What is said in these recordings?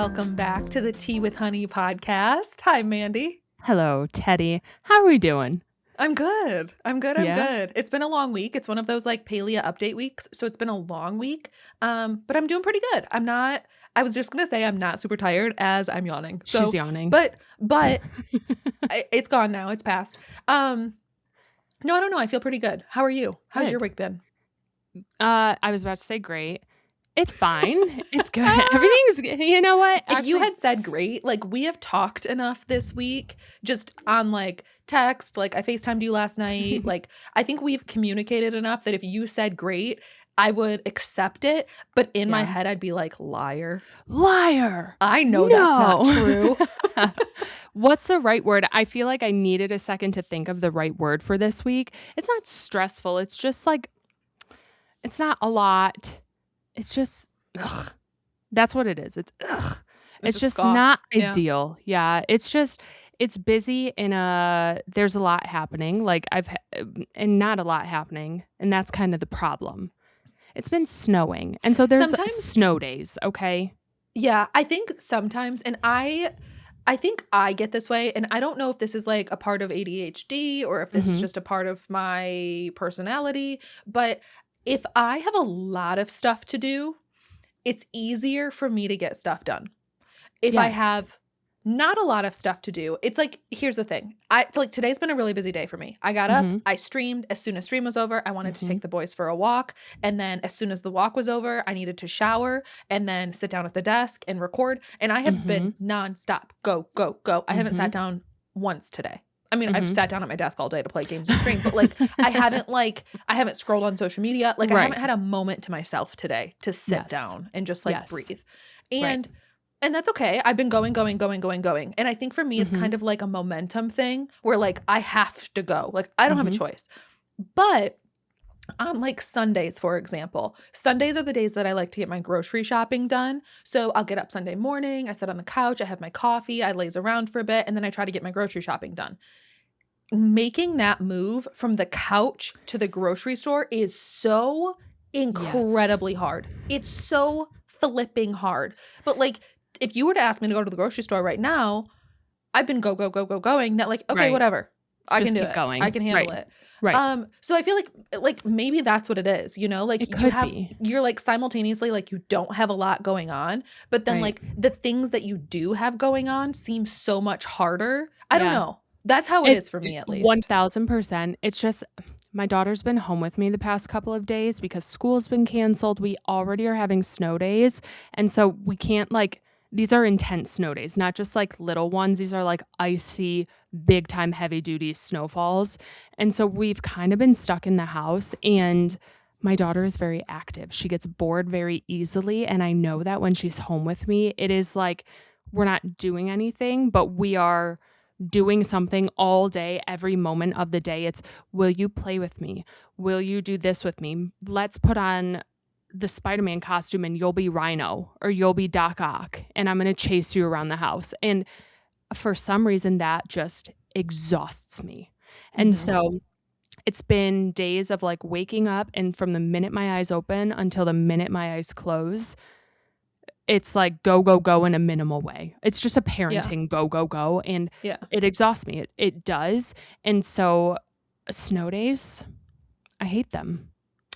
welcome back to the Tea with Honey podcast. Hi, Mandi. Hello, Teddy. How are we doing? I'm good. I'm Yeah? good. It's been a long week. It's one of those like Palia update weeks, so it's been a long week. But I'm doing pretty good. I was just gonna say I'm not super tired as I'm yawning. She's So, yawning. but it's gone now. It's past. No, I don't know. I feel pretty good. How are you? How's your Good. week been? I was about to say great. It's fine. It's good. Everything's, you know what? If you had said great, like we have talked enough this week just on like text, like I FaceTimed you last night. Like I think we've communicated enough that if you said great, I would accept it. But in my Yeah. head, I'd be like, liar. Liar. I know that's not true. What's the right word? I feel like I needed a second to think of the right word for this week. It's not stressful. It's just like, it's not a lot. It's just, ugh. That's what it is. It's ugh. It's just scoff. not Yeah. ideal. Yeah. It's just, it's busy there's a lot happening. Like and not a lot happening. And that's kind of the problem. It's been snowing. And so there's Sometimes- snow days. Okay. Yeah, I think sometimes, and I think I get this way, and I don't know if this is like a part of ADHD or if this is just a part of my personality, but if I have a lot of stuff to do, it's easier for me to get stuff done. If I Yes. have not a lot of stuff to do, it's like, here's the thing. I feel like today's been a really busy day for me. I got up, I streamed. As soon as stream was over, I wanted to take the boys for a walk. And then as soon as the walk was over, I needed to shower and then sit down at the desk and record. And I have been nonstop. Go, go, go. I haven't sat down once today. I mean, I've sat down at my desk all day to play games and stream, but like I haven't scrolled on social media. Like I haven't had a moment to myself today to sit down and just like breathe. And that's okay. I've been going. And I think for me, it's kind of like a momentum thing where like I have to go. Like I don't have a choice. But on like Sundays, for example, Sundays are the days that I like to get my grocery shopping done. So I'll get up Sunday morning, I sit on the couch, I have my coffee, I laze around for a bit, and then I try to get my grocery shopping done. Making that move from the couch to the grocery store is so incredibly hard. It's so flipping hard. But like, if you were to ask me to go to the grocery store right now, I've been going that like, okay, whatever. I can do it. Going. I can handle it. Right. So I feel like maybe that's what it is, you know, like you're like simultaneously, like you don't have a lot going on, but then like the things that you do have going on seem so much harder. I don't know. That's how it is for me, at least. 1000%. It's just, my daughter's been home with me the past couple of days because school's been canceled. We already are having snow days. And so we can't like, these are intense snow days, not just like little ones. These are like icy, big time, heavy duty snowfalls. And so we've kind of been stuck in the house, and my daughter is very active. She gets bored very easily. And I know that when she's home with me, it is like, we're not doing anything, but we are doing something all day, every moment of the day. It's, will you play with me? Will you do this with me? Let's put on the Spider-Man costume and you'll be Rhino or you'll be Doc Ock and I'm going to chase you around the house. And for some reason that just exhausts me. And so it's been days of like waking up, and from the minute my eyes open until the minute my eyes close, it's like go, go, go in a minimal way. It's just a parenting go, go, go. And it exhausts me. It does. And so snow days, I hate them.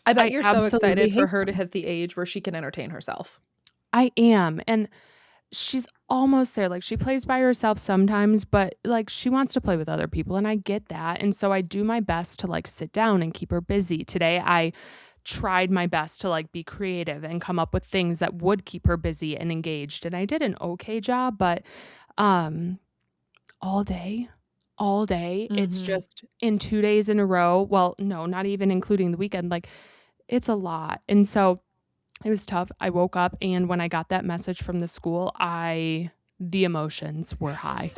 I bet you're so excited for her to hit the age where she can entertain herself. I am. And she's almost there. Like she plays by herself sometimes, but like she wants to play with other people. And I get that. And so I do my best to like sit down and keep her busy. Today, I tried my best to like be creative and come up with things that would keep her busy and engaged. And I did an okay job, but all day, it's just in 2 days in a row. Well, no, not even including the weekend. Like it's a lot. And so it was tough. I woke up, and when I got that message from the school, the emotions were high.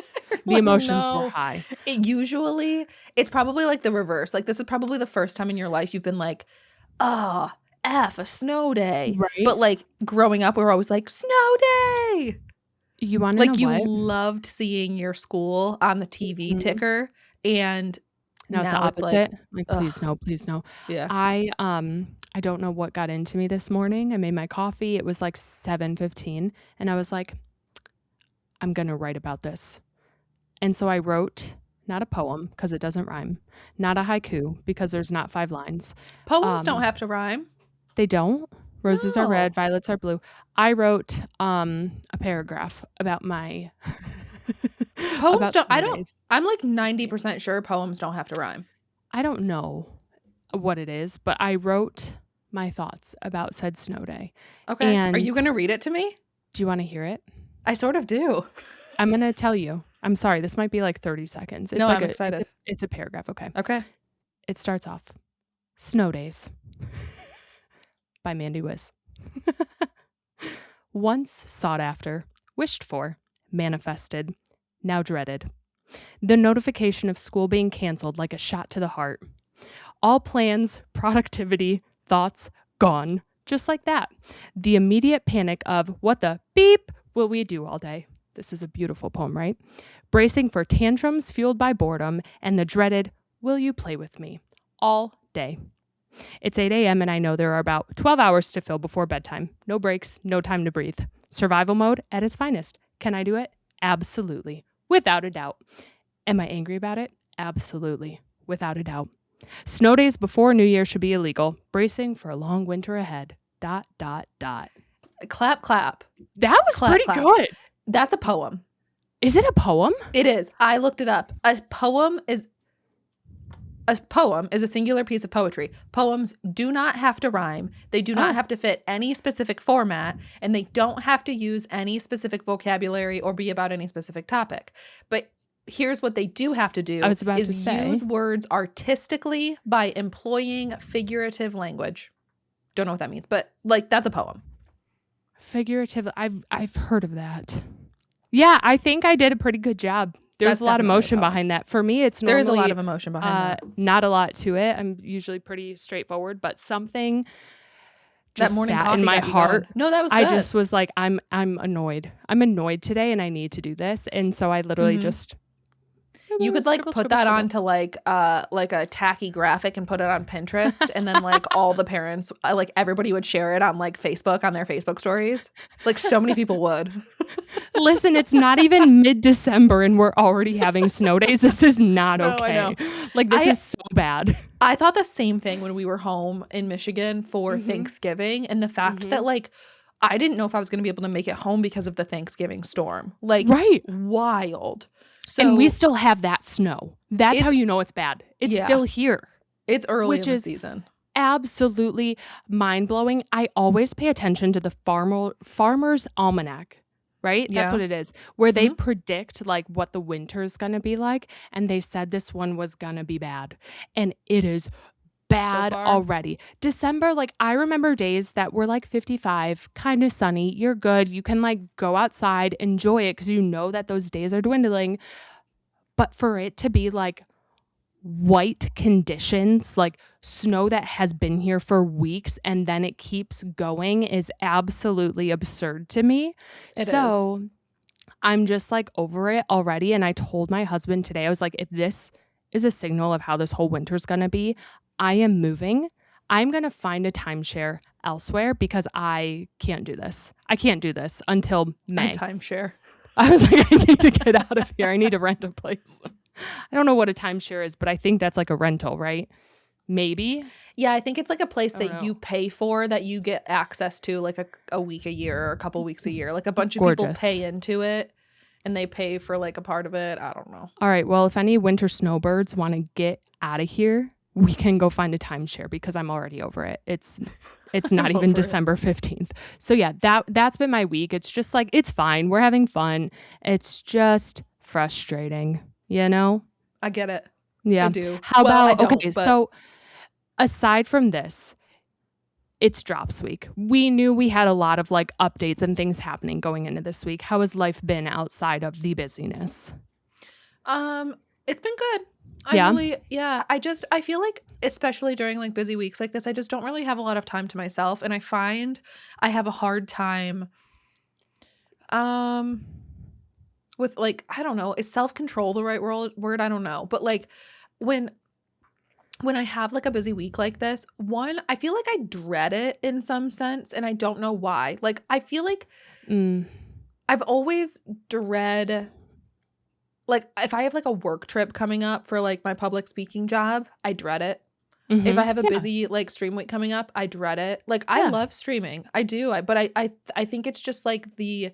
The emotions were high. It's probably like the reverse. Like this is probably the first time in your life you've been like, oh, a snow day. Right. But like growing up, we were always like, snow day. You want to know what? Like you loved seeing your school on the TV ticker, and now it's the opposite. Like please no. Yeah. I don't know what got into me this morning. I made my coffee. It was like 7:15, and I was like, I'm going to write about this. And so I wrote not a poem because it doesn't rhyme, not a haiku because there's not 5 lines. Poems don't have to rhyme. They don't. Roses are red, No. violets are blue. I wrote a paragraph about my Poems about don't. snow days. I'm like 90% sure poems don't have to rhyme. I don't know what it is, but I wrote my thoughts about said snow day. Okay. Are And you going to read it to me? do you want to hear it? I sort of do. I'm going to tell you. I'm sorry. This might be like 30 seconds. It's No, like I'm excited. It's a paragraph. Okay. Okay. It starts off. Snow days by Mandi Wiz. Once sought after, wished for, manifested, now dreaded. The notification of school being canceled like a shot to the heart. All plans, productivity, thoughts, gone. Just like that. The immediate panic of, what the beep will we do all day? This is a beautiful poem, right? Bracing for tantrums fueled by boredom and the dreaded, will you play with me? All day. It's 8 a.m. and I know there are about 12 hours to fill before bedtime. No breaks, no time to breathe. Survival mode at its finest. Can I do it? Absolutely. Without a doubt. Am I angry about it? Absolutely. Without a doubt. Snow days before New Year should be illegal. Bracing for a long winter ahead. ... Clap, clap. That was Clap, pretty clap. good. That's a poem. Is it a poem? It is. I looked it up. A poem is a singular piece of poetry. Poems do not have to rhyme. They do not have to fit any specific format, and they don't have to use any specific vocabulary or be about any specific topic. But here's what they do have to do is use words artistically by employing figurative language. Don't know what that means, but like that's a poem. Figurative. I've heard of that. Yeah, I think I did a pretty good job. There's a lot of emotion behind that. For me, it's normally, there is a lot of emotion behind that. Not a lot to it. I'm usually pretty straightforward, but something just that morning sat coffee in my heart. No, that was good. I just was like, I'm annoyed. I'm annoyed today, and I need to do this. And so I literally just. You could like put that onto like a tacky graphic and put it on Pinterest, and then like all the parents, like everybody would share it on like Facebook on their Facebook stories. Like so many people would. Listen, it's not even mid-December and we're already having snow days. This is not okay. I know. Like this is so bad. I thought the same thing when we were home in Michigan for Thanksgiving, and the fact that like I didn't know if I was going to be able to make it home because of the Thanksgiving storm. Like wild. So, and we still have that snow. That's how you know it's bad. It's still here. It's early in the season. Absolutely mind-blowing. I always pay attention to the Farmer's Almanac, right? That's what it is. Where they predict like what the winter's going to be like. And they said this one was going to be bad. And it is bad already. December, like I remember days that were like 55, kind of sunny. You're good. You can like go outside, enjoy it because you know that those days are dwindling. But for it to be like white conditions, like snow that has been here for weeks and then it keeps going is absolutely absurd to me. It is. I'm just like over it already. And I told my husband today, I was like, if this is a signal of how this whole winter's going to be, I am moving. I'm going to find a timeshare elsewhere because I can't do this. I can't do this until May. Timeshare. I was like, I need to get out of here. I need to rent a place. I don't know what a timeshare is, but I think that's like a rental, right? Maybe. Yeah, I think it's like a place that you pay for that you get access to like a week a year or a couple weeks a year. Like a bunch of people pay into it and they pay for like a part of it. I don't know. All right. Well, if any winter snowbirds want to get out of here, we can go find a timeshare because I'm already over it. It's not even December 15th. So yeah, that's been my week. It's just like, it's fine. We're having fun. It's just frustrating, you know? I get it. Yeah. I do. How about, so aside from this, it's drops week. We knew we had a lot of like updates and things happening going into this week. How has life been outside of the busyness? It's been good. I feel like, especially during like busy weeks like this, I just don't really have a lot of time to myself. And I find I have a hard time with like, I don't know, is self-control the right word? I don't know. But like when I have like a busy week like this, one, I feel like I dread it in some sense and I don't know why. Like I feel like I've always dread, like, if I have, like, a work trip coming up for, like, my public speaking job, I dread it. If I have a Yeah. busy, like, stream week coming up, I dread it. Like, I Yeah. love streaming. I do. But I think it's just, like, the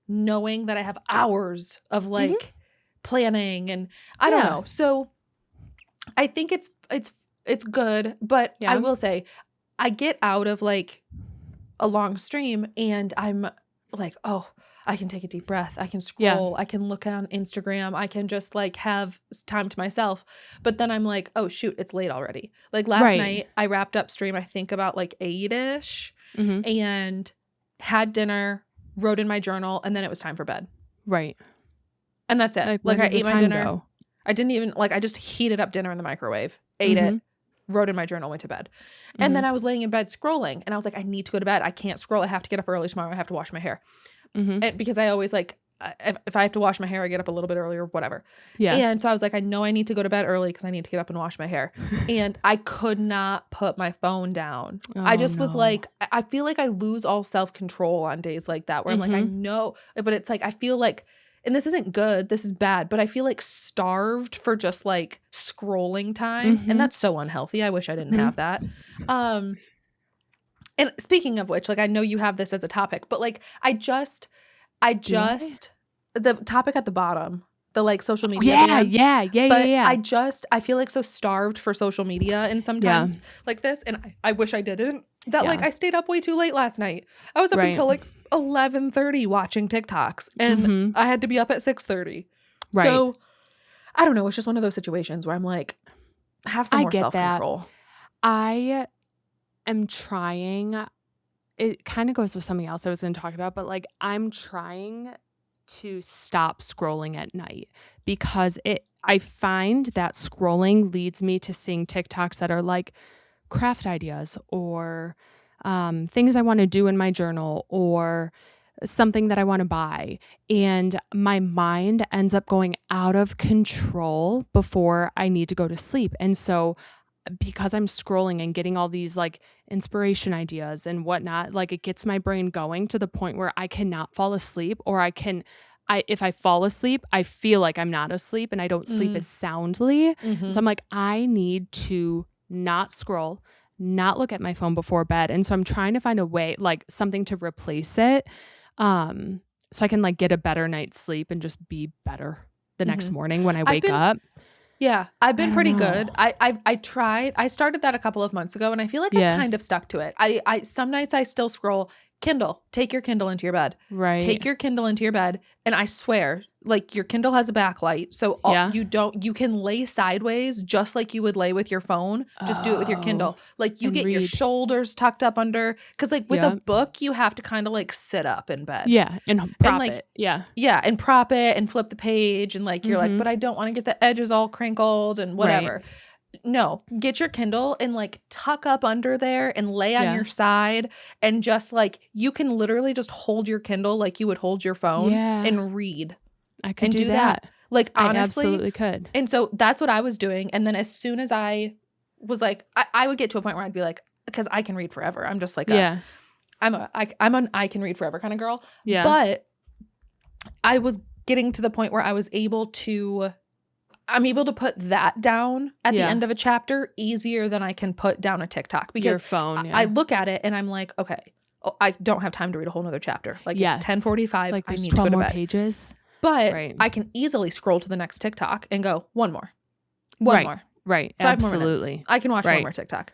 knowing that I have hours of, Mhm. like, planning, and I don't Yeah. know. So, I think it's good, but I Yeah. will say, I get out of, like, a long stream and I'm like, "Oh, I can take a deep breath. I can Yeah. scroll. I can look on Instagram. I can just, like, have time to myself." But then I'm like, "Oh, shoot, it's late already." Like, last Right. night, I wrapped up stream, I think about, like, 8-ish, Mhm. and had dinner, wrote in my journal, and then it was time for bed. Right. And that's it. Like, where Like, I does the ate my time dinner. go? I didn't even like, I just heated up dinner in the microwave, ate Mhm. it, wrote in my journal, went to bed. And then Mhm. I was laying in bed scrolling, and I was like, "I need to go to bed. I can't scroll. I have to get up early tomorrow. I have to wash my hair." Mhm. And because I always, like, if I have to wash my hair, I get up a little bit earlier, whatever. Yeah. And so I was like, "I know I need to go to bed early because I need to get up and wash my hair." And I could not put my phone down. I Oh, just was no. like, I feel like I lose all self-control on days like that where I'm like, I Mhm. know, but it's like I feel like, and this isn't good, this is bad, but I feel like starved for just, like, scrolling time, and Mhm. that's so unhealthy. I wish I didn't Mhm. have that. Um, and speaking of which, like, I know you have this as a topic, but, like, I Do I? just the topic at the bottom, the, like, social Oh, media yeah, ban, yeah, yeah, yeah, but yeah. I feel, like, so starved for social media and Yeah. sometimes like this, and I wish I didn't, that, like, Yeah. I stayed up way too late last night. I was up Right. until, like, 11:30 watching TikToks, and Mhm. I had to be up at 6:30. Right. So, I don't know, it's just one of those situations where I'm like, have some I more get that. self-control. I am trying. It kinda goes with something else I was gonna talk about, but, like, I'm trying to stop scrolling at night because I find that scrolling leads me to seeing TikToks that are, like, craft ideas or, things I wanna do in my journal or something that I wanna buy, and my mind ends up going out of control before I need to go to sleep, and so because I'm scrolling and getting all these, like, inspiration ideas and whatnot, like, it gets my brain going to the point where I cannot fall asleep, or if I fall asleep, I feel like I'm not asleep and I don't sleep Mm, as soundly. So mhm. I'm like, I need to not scroll, not look at my phone before bed. And so I'm trying to find a way, like, something to replace it, um, so I can, like, get a better night's sleep and just be better the next Mhm. morning when I I've wake been up. Yeah, I've I been don't pretty know. good. I tried, I started that a couple of months ago, and I feel like I've Yeah. kind of stuck to it. I some nights I still scroll. Kindle, take your Kindle into your bed. Right. Take your Kindle into your bed, and I swear, like, your Kindle has a backlight, so all Yeah. you can lay sideways just like you would lay with your phone, just do it with your Oh, Kindle. Like, you and get your read. shoulders tucked up under, because, like, with a Yep. book, you have to kinda, like, sit up in bed. Yeah, and And, prop like, it. Yeah. yeah, and prop it and flip the page, and, like, you're like, Mhm. "But I don't wanna get the edges all crinkled and Right. whatever." No, get your Kindle and, like, tuck up under there and lay on Yeah. your side, and just, like, you can literally just hold your Kindle like you would hold your phone Yeah. and read, I could and do do that. that. Like, I honestly, absolutely could. and so that's what I was doing, and then as soon as I was like, I would get to a point where I'd be like, because I can read forever. I'm just like Yeah. I'm an I can read forever kinda girl, Yeah. but I was getting to the point where I'm able to put that down at the Yeah. end of a chapter easier than I can put down a TikTok, Your because phone, I yeah. look at it and I'm like, "Okay, oh, I don't have time to read a whole 'nother chapter." Like, it's Yes. It's 10:45, like I there's need to 12 go to more bed. pages. But Right. I can easily scroll to the next TikTok and go, "1 more, 1 Right. more, Right. 5 more minutes. Absolutely. I can watch 1 Right. more TikTok."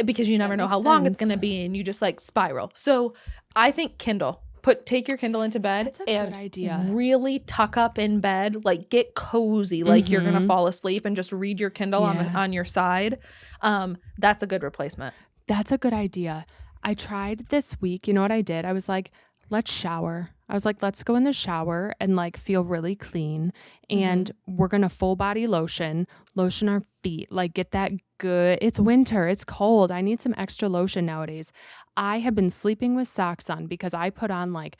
Because you That never know how makes long it's sense. gonna be, and you just, like, spiral. So, I think Kindle. Take your Kindle into bed That's a good and idea. really tuck up in bed, like, get cozy, like you're gonna Mhm. fall asleep, and just read your Kindle Yeah. on your side. That's a good replacement. That's a good idea. I tried this week, you know what I did? I was like, "Let's shower." I was like, "Let's go in the shower and, like, feel really clean, and Mhm. we're gonna full body lotion our feet, like, get that good." It's winter, it's cold, I need some extra lotion nowadays. I have been sleeping with socks on because I put on, like,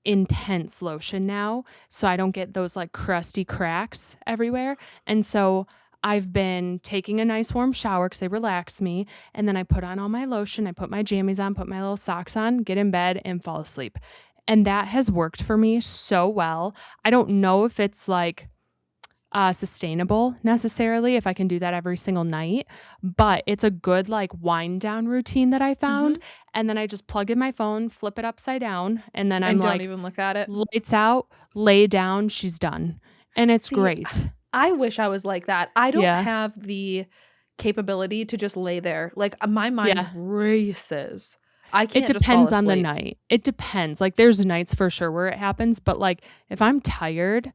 intense lotion now, so I don't get those, like, crusty cracks everywhere, and so I've been taking a nice warm shower because they relax me, and then I put on all my lotion, I put my jammies on, put my little socks on, get in bed, and fall asleep, And that has worked for me so well. I don't know if it's like sustainable necessarily, if I can do that every single night, but it's a good like wind down routine that I found. Mhm. And then I just plug in my phone, flip it upside down, and then I'm And don't like, even look at it. lights out, lay down, she's done. And it's See, great. I wish I was like that. I don't Yeah. have the capability to just lay there. Like, my mind Yeah. races. I It can't just fall depends on the asleep. night. It depends. Like there's nights for sure where it happens, but like if I'm tired,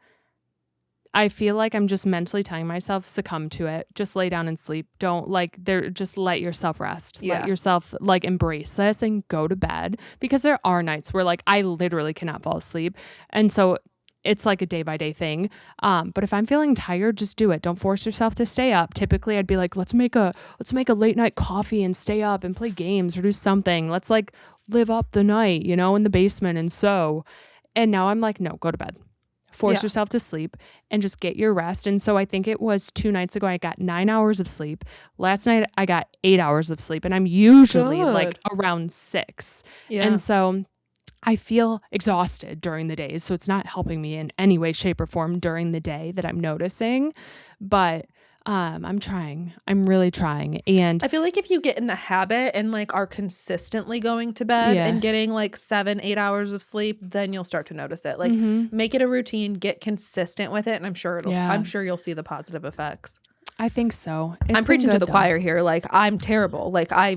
I feel like I'm just mentally telling myself, succumb to it. Just lay down and sleep. Don't like there, just let yourself rest. Let Yeah. yourself like embrace this and go to bed, because there are nights where like I literally cannot fall asleep. And so it's like a day by day thing. But if I'm feeling tired, just do it. Don't force yourself to stay up. Typically I'd be like, let's make a late night coffee and stay up and play games or do something. Let's like live up the night, you know, in the basement. And now I'm like, no, go to bed. Force Yeah. yourself to sleep and just get your rest. And so I think it was 2 nights ago, I got 9 hours of sleep. Last night I got 8 hours of sleep, and I'm usually like Good. around 6. Yeah. And so I feel exhausted during the days. So it's not helping me in any way, shape, or form during the day that I'm noticing. But I'm trying. I'm really trying. And I feel like if you get in the habit and like are consistently going to bed yeah. and getting like 7, 8 hours of sleep, then you'll start to notice it. Like, Mhm. make it a routine, get consistent with it, and Yeah. I'm sure you'll see the positive effects. I think so. It's I'm been preaching to good the though. choir here. Like, I'm terrible. Like, I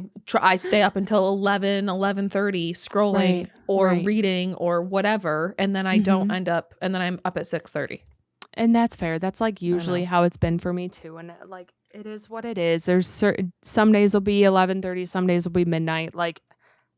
stay up until 11:30 scrolling Right. or Right. reading or whatever, and then I don't Mhm. end up, and then I'm up at 6:30. And that's fair. That's like I usually know. how it's been for me too. And like it is what it is. There's certain some days will be 11:30, some days will be midnight. Like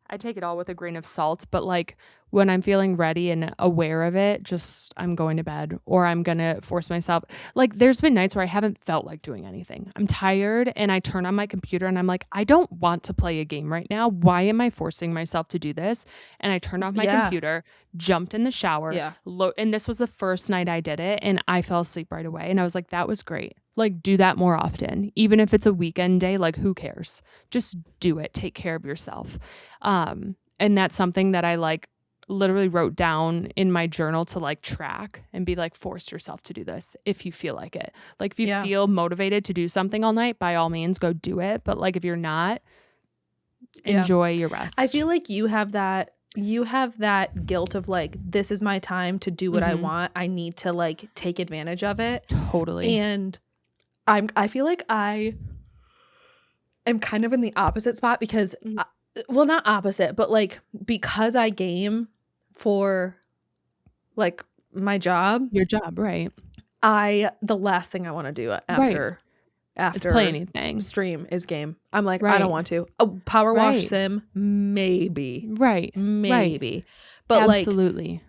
I take it all with a grain of salt, but like when I'm feeling ready and aware of it, just I'm going to bed or I'm going to force myself. Like there's been nights where I haven't felt like doing anything. I'm tired and I turn on my computer and I'm like, I don't want to play a game right now. Why am I forcing myself to do this? And I turned off my Yeah. computer, jumped in the shower, Yeah. and this was the first night I did it and I fell asleep right away. And I was like, that was great. Like do that more often. Even if it's a weekend day, like who cares? Just do it. Take care of yourself. And that's something that I like literally wrote down in my journal to like track and be like, force yourself to do this if you feel like it. Like if you Yeah. feel motivated to do something all night, by all means go do it. But like if you're not, Yeah. enjoy your rest. I feel like you have that guilt of like, this is my time to do what I want. I need to like take advantage of it. Totally. And I feel like I am kind of in the opposite spot because well, not opposite, but like because I game for like my job, Your job, right? the last thing I want to do after It's play anything. stream is game. I'm like, I Right. don't want to. Oh, Power Wash Right. Sim, maybe. Right. Maybe. But Absolutely. like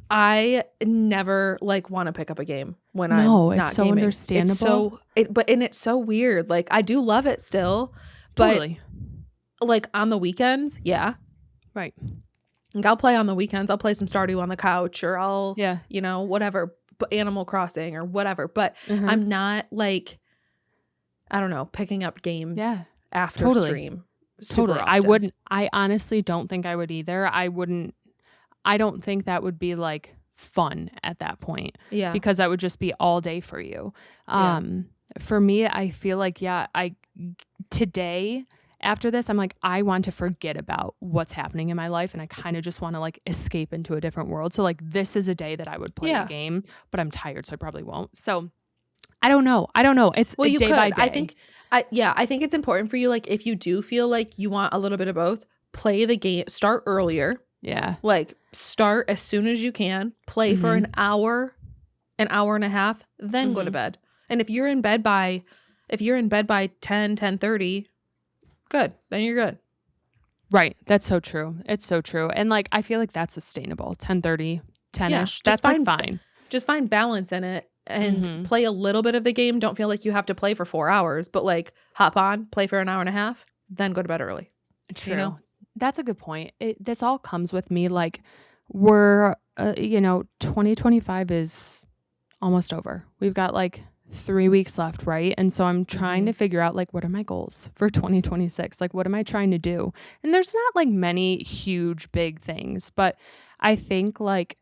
I never like want to pick up a game when No, I'm it's not so gaming. understandable. It's so weird. Like I do love it still, but Totally. like on the weekends, yeah. Right. Like I'll play on the weekends. I'll play some Stardew on the couch or I'll, Yeah. you know, whatever, Animal Crossing or whatever. But Mhm. I'm not like, I don't know, picking up games Yeah. after Totally. stream. Super Totally. often. I honestly don't think I would either. I don't think that would be like fun at that point. Yeah. Because that would just be all day for you. Yeah. For me, I feel like, today after this, I'm like, I want to forget about what's happening in my life. And I kind of just want to like escape into a different world. So like, this is a day that I would play a game, but I'm tired. So I probably won't. So I don't know. It's Well, you day could. by day. I think it's important for you. Like if you do feel like you want a little bit of both, play the game, start earlier. Yeah. Like start as soon as you can, play for an hour and a half, then go to bed. And if you're in bed by 10:30, good. Then you're good. Right. That's so true. It's so true. And like, I feel like that's sustainable. 10:30, 10-ish. Yeah, That's like fine. Just find balance in it and play a little bit of the game. Don't feel like you have to play for 4 hours, but like hop on, play for an hour and a half, then go to bed early. True. You know? That's a good point. This all comes with me. Like we're, 2025 is almost over. We've got like 3 weeks left, right? And so I'm trying to figure out like, what are my goals for 2026? Like, what am I trying to do? And there's not like many huge big things, but I think like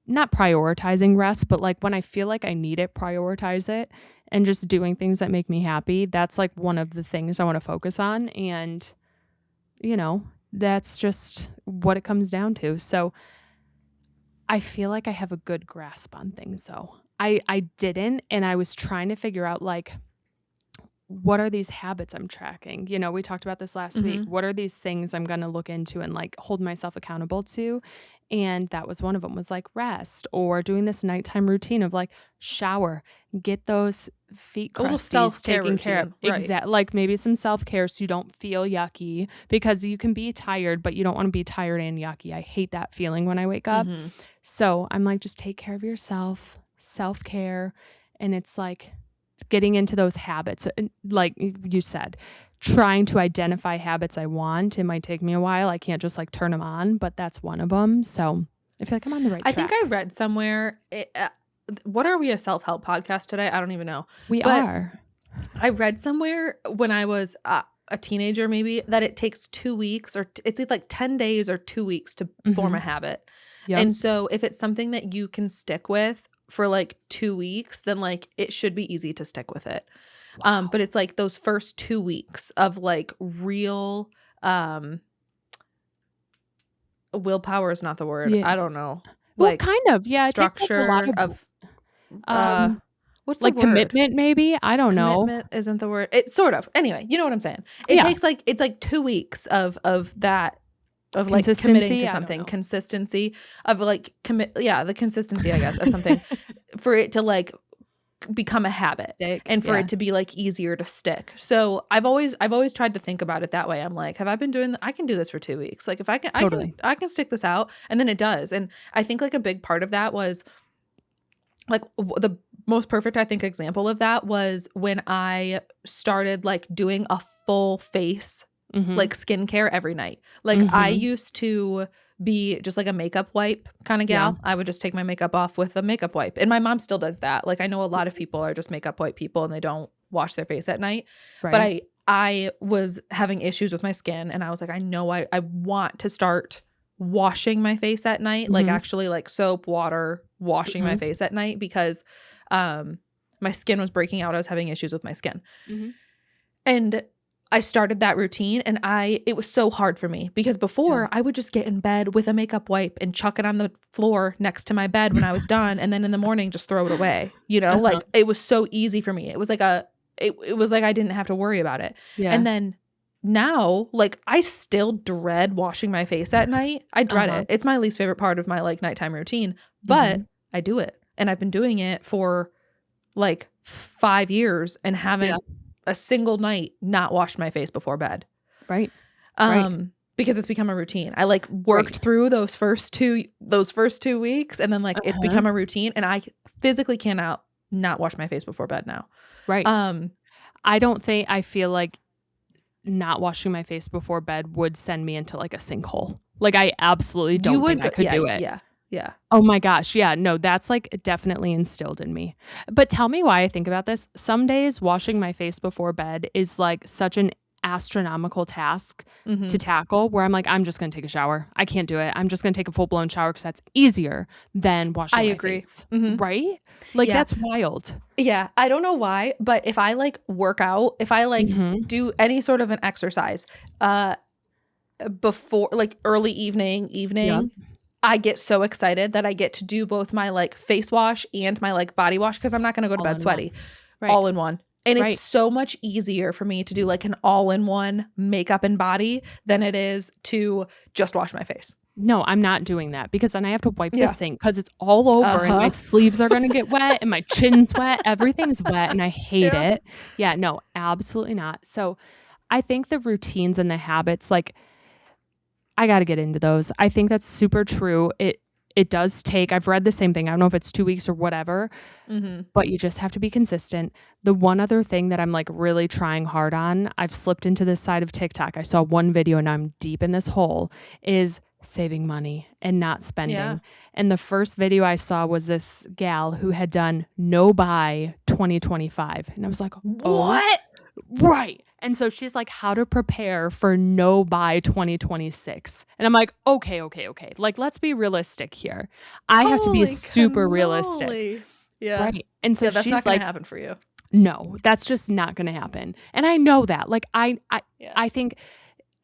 not prioritizing rest, but like when I feel like I need it, prioritize it, and just doing things that make me happy. That's like one of the things I want to focus on. And, you know, that's just what it comes down to. So I feel like I have a good grasp on things. So I didn't, and I was trying to figure out like, what are these habits I'm tracking? You know, we talked about this last week. What are these things I'm going to look into and like hold myself accountable to? And that was one of them, was like rest, or doing this nighttime routine of like shower, get those feet A little crusties self-care taken care of. routine, right. Exactly. Like maybe some self-care so you don't feel yucky, because you can be tired, but you don't want to be tired and yucky. I hate that feeling when I wake up. So I'm like, just take care of yourself, self-care. And it's like getting into those habits, like you said, trying to identify habits I want. It might take me a while. I can't just like turn them on, but that's one of them. So I feel like I'm on the right track. I think I read somewhere, what are we, a self-help podcast today? I don't even know. We are. I read somewhere when I was a teenager maybe that it takes 2 weeks, or it's like 10 days or 2 weeks to form a habit. Yep. And so if it's something that you can stick with for like 2 weeks, then like it should be easy to stick with it. Wow. But it's like those first 2 weeks of like real willpower is not the word. Yeah. I don't know. Well, Like kind of. Yeah. structure of what's the like word? commitment, maybe. I don't know. Commitment isn't the word. It's sort of. Anyway, you know what I'm saying. It takes like, it's like 2 weeks of that, of like committing to something, consistency of like the consistency, I guess, of something for it to like become a habit and for it to be like easier to stick. So I've always tried to think about it that way. I'm like, have I been doing I can do this for 2 weeks. Like if I can, I can stick this out, and then it does. And I think like a big part of that was like the most perfect, I think, example of that was when I started like doing a full face like skincare every night. Like I used to be just like a makeup wipe kind of gal. I would just take my makeup off with a makeup wipe. And my mom still does that. Like I know a lot of people are just makeup wipe people and they don't wash their face at night. Right. But I was having issues with my skin, and I was like, I know I want to start washing my face at night, like actually like soap, water, washing my face at night, because my skin was breaking out. I was having issues with my skin. And I started that routine, and it was so hard for me because before I would just get in bed with a makeup wipe and chuck it on the floor next to my bed when I was done. And then in the morning, just throw it away, you know, like it was so easy for me. It was like it was like I didn't have to worry about it. Yeah. And then now, like I still dread washing my face at night. I dread it. It's my least favorite part of my like nighttime routine, but I do it. And I've been doing it for like 5 years and haven't a single night not washed my face before bed. Right. Because it's become a routine. I like worked through those first 2 weeks, and then like it's become a routine, and I physically cannot not wash my face before bed now. Right. I feel like not washing my face before bed would send me into like a sinkhole. Like I absolutely don't think I could do it. Yeah. Oh my gosh. Yeah. No, that's like definitely instilled in me. But tell me why I think about this. Some days washing my face before bed is like such an astronomical task to tackle, where I'm like, I'm just going to take a shower. I can't do it. I'm just going to take a full blown shower because that's easier than washing my face. Right? Like that's wild. Yeah. I don't know why, but if I like work out, if I like do any sort of an exercise before like early evening, I get so excited that I get to do both my like face wash and my like body wash, because I'm not going to go to bed sweaty all in one. And it's so much easier for me to do like an all-in-one makeup and body than it is to just wash my face. No, I'm not doing that, because then I have to wipe the sink because it's all over and my sleeves are going to get wet and my chin's wet. Everything's wet and I hate it. Yeah, no, absolutely not. So I think the routines and the habits, like I got to get into those. I think that's super true. It does take, I've read the same thing. I don't know if it's 2 weeks or whatever, but you just have to be consistent. The one other thing that I'm like really trying hard on, I've slipped into this side of TikTok. I saw one video and I'm deep in this hole, is saving money and not Yeah. spending. And the first video I saw was this gal who had done no buy 2025. And I was like, oh, What? right. And so she's like, how to prepare for no buy 2026. And I'm like, okay. Like, let's be realistic here. I have to be Holy super realistic. cannoli. Yeah. Right. And so Yeah, that's she's not gonna like, happen for you. no, that's just not going to happen. And I know that. Like, Yeah. I think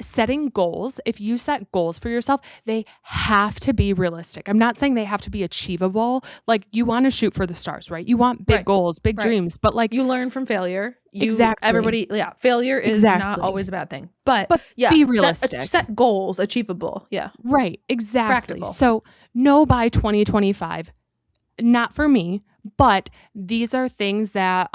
setting goals, if you set goals for yourself, they have to be realistic. I'm not saying they have to be achievable. Like, you want to shoot for the stars, right? You want big Right. goals, big Right. dreams, but like, You learn from failure. Exactly. Failure is not Exactly. always a bad thing. But yeah, be realistic. set goals achievable. Yeah. Right. Exactly. Practical. So no by 2025, not for me, but these are things that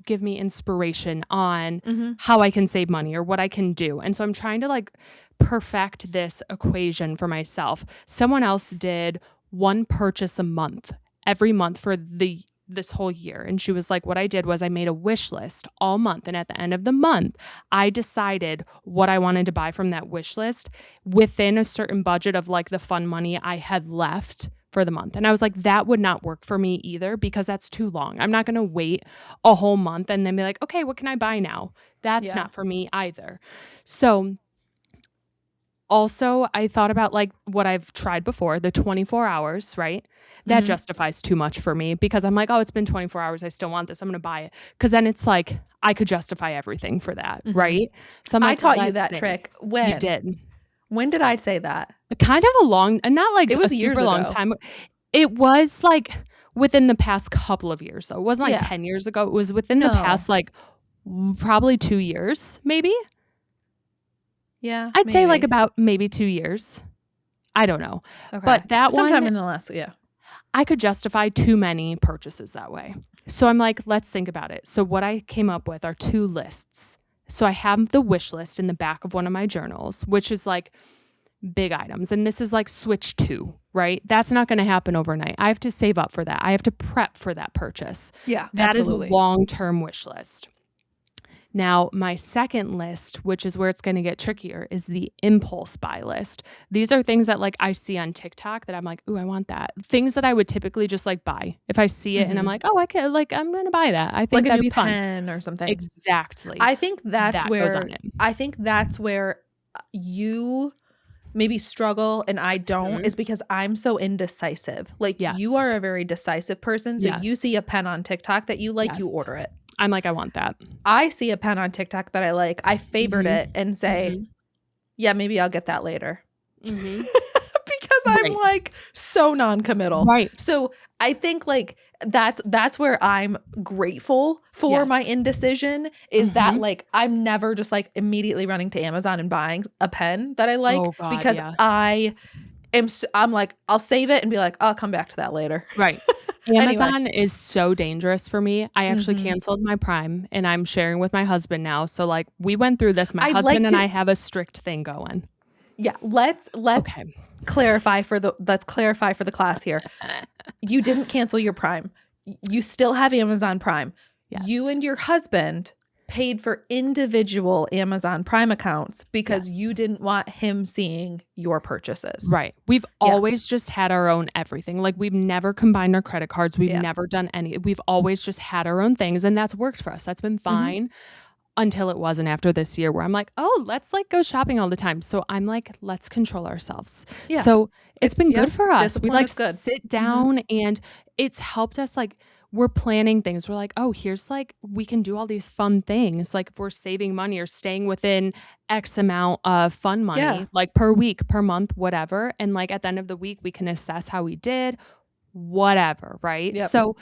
give me inspiration on how I can save money or what I can do. And so I'm trying to like perfect this equation for myself. Someone else did one purchase a month every month for this whole year. And she was like, what I did was I made a wish list all month. And at the end of the month, I decided what I wanted to buy from that wish list within a certain budget of like the fun money I had left for the month. And I was like, that would not work for me either because that's too long. I'm not going to wait a whole month and then be like, okay, what can I buy now? That's not for me either. So also, I thought about like what I've tried before, the 24 hours, right? That justifies too much for me because I'm like, oh, it's been 24 hours. I still want this. I'm going to buy it. Because then it's like, I could justify everything for that, right? So I'm like, I taught you that trick. When? You did. When did I say that? Kind of a long, not like it was a years super long ago. time. It was like within the past couple of years. So it wasn't like Yeah. 10 years ago. It was within the past like probably 2 years, maybe. Yeah. I'd say like about maybe 2 years. I don't know. Okay. But that sometime one, in the last, I could justify too many purchases that way. So I'm like, let's think about it. So what I came up with are 2 lists. So I have the wish list in the back of one of my journals, which is like big items. And this is like switch 2, right? That's not going to happen overnight. I have to save up for that. I have to prep for that purchase. Yeah, that absolutely. is a long-term wish list. Now, my second list, which is where it's going to get trickier, is the impulse buy list. These are things that like I see on TikTok that I'm like, ooh, I want that. Things that I would typically just like buy. If I see it and I'm like, oh, I could like, I'm going to buy that. I think like that'd a new be fun. pen or something. Exactly. I think that's That where goes on it. I think that's where you maybe struggle and I don't is because I'm so indecisive. Like you are a very decisive person. So you see a pen on TikTok that you like, you order it. I'm like, I want that. I see a pen on TikTok that I like. I favorite it and say, yeah, maybe I'll get that later. Because I'm like so non-committal. Right. So I think like that's where I'm grateful for my indecision is that like I'm never just like immediately running to Amazon and buying a pen that I like because I'm like, I'll save it and be like, I'll come back to that later. Right. Amazon is so dangerous for me. I actually canceled my Prime and I'm sharing with my husband now. So like we went through this. My husband and I have a strict thing going. Yeah. Let's clarify for the class here. You didn't cancel your Prime. You still have Amazon Prime. Yes. You and your husband paid for individual Amazon Prime accounts because you didn't want him seeing your purchases. Right. We've always just had our own everything. Like we've never combined our credit cards. We've never done any. We've always just had our own things and that's worked for us. That's been fine until it wasn't after this year where I'm like, oh, let's like go shopping all the time. So I'm like, let's control ourselves. Yeah. So it's been good for us. Discipline we like good. sit down and it's helped us like we're planning things. We're like, oh, here's like, we can do all these fun things. Like if we're saving money or staying within X amount of fun money, like per week, per month, whatever. And like at the end of the week, we can assess how we did, whatever. Right. Yep. So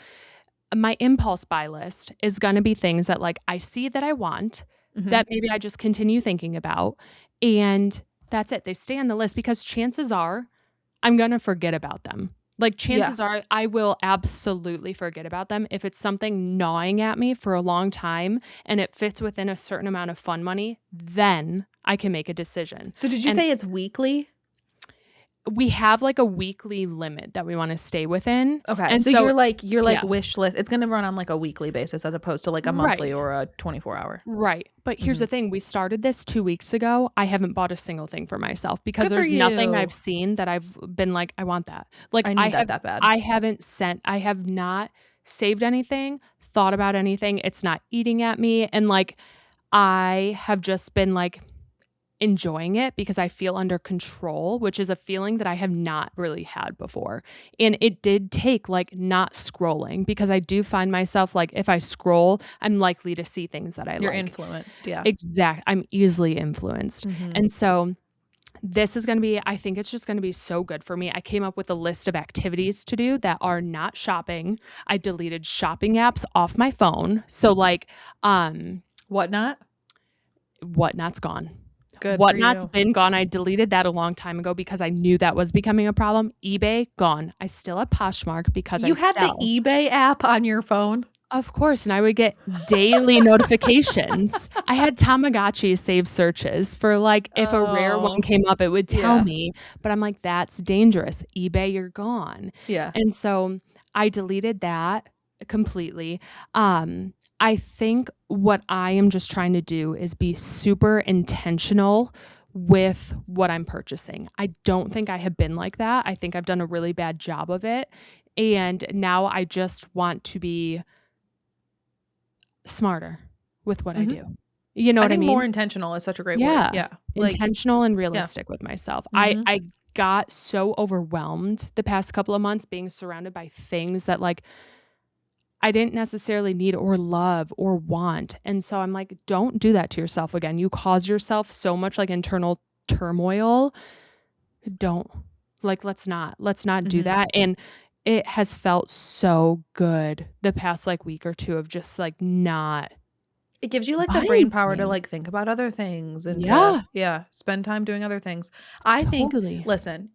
my impulse buy list is going to be things that like I see that I want that maybe I just continue thinking about. And that's it. They stay on the list because chances are I'm going to forget about them. Like chances are I will absolutely forget about them. If it's something gnawing at me for a long time and it fits within a certain amount of fun money, then I can make a decision. So did you say it's weekly? we have like a weekly limit that we want to stay within. Okay. And So so you're like yeah, wish list. It's going to run on like a weekly basis as opposed to like a monthly right. or a 24-hour. Right. But here's Mhm. the thing. We started this 2 weeks ago. I haven't bought a single thing for myself because Good for there's nothing you. I've seen that I've been like, I want that. Like I need that bad. I have not saved anything, thought about anything. It's not eating at me. And like, I have just been like enjoying it because I feel under control, which is a feeling that I have not really had before. And it did take like not scrolling because I do find myself like if I scroll, I'm likely to see things that I You're like. influenced. Yeah. I'm easily influenced. Mhm. And so this is going to be, I think it's just going to be so good for me. I came up with a list of activities to do that are not shopping. I deleted shopping apps off my phone. So like, Whatnot? Whatnot's gone. Good for Whatnot's you. been gone. I deleted that a long time ago because I knew that was becoming a problem. eBay, gone. I still have Poshmark because I You had the sell. eBay app on your phone? Of course, and I would get daily notifications. I had Tamagotchi save searches for like if a rare one Oh. came up, it would tell Yeah. me, but I'm like, that's dangerous. eBay, you're gone. Yeah. And so I deleted that completely. I think what I am just trying to do is be super intentional with what I'm purchasing. I don't think I have been like that. I think I've done a really bad job of it. And now I just want to be smarter with what I Mhm. do. You know I what I think more mean? intentional is such a great word. Yeah. Yeah. Like, Intentional and yeah. realistic with myself. Mhm. I got so overwhelmed the past couple of months being surrounded by things that like I didn't necessarily need or love or want. And so I'm like, don't do that to yourself again. You cause yourself so much like internal turmoil. Don't like let's not do Mhm. that. And it has felt so good the past like week or two of just like not It gives you like the brain buying power to like things. think about other things and to, Yeah, yeah, spend time doing other things. I think, totally. listen,